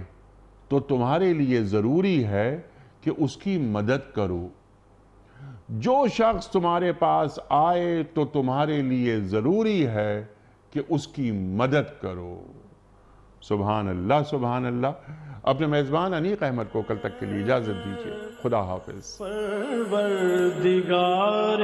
تو تمہارے لیے ضروری ہے کہ اس کی مدد کرو. جو شخص تمہارے پاس آئے تو تمہارے لیے ضروری ہے کہ اس کی مدد کرو. سبحان اللہ سبحان اللہ. اپنے میزبان انیق احمد کو کل تک کے لیے اجازت دیجیے. خدا حافظ. پروردگار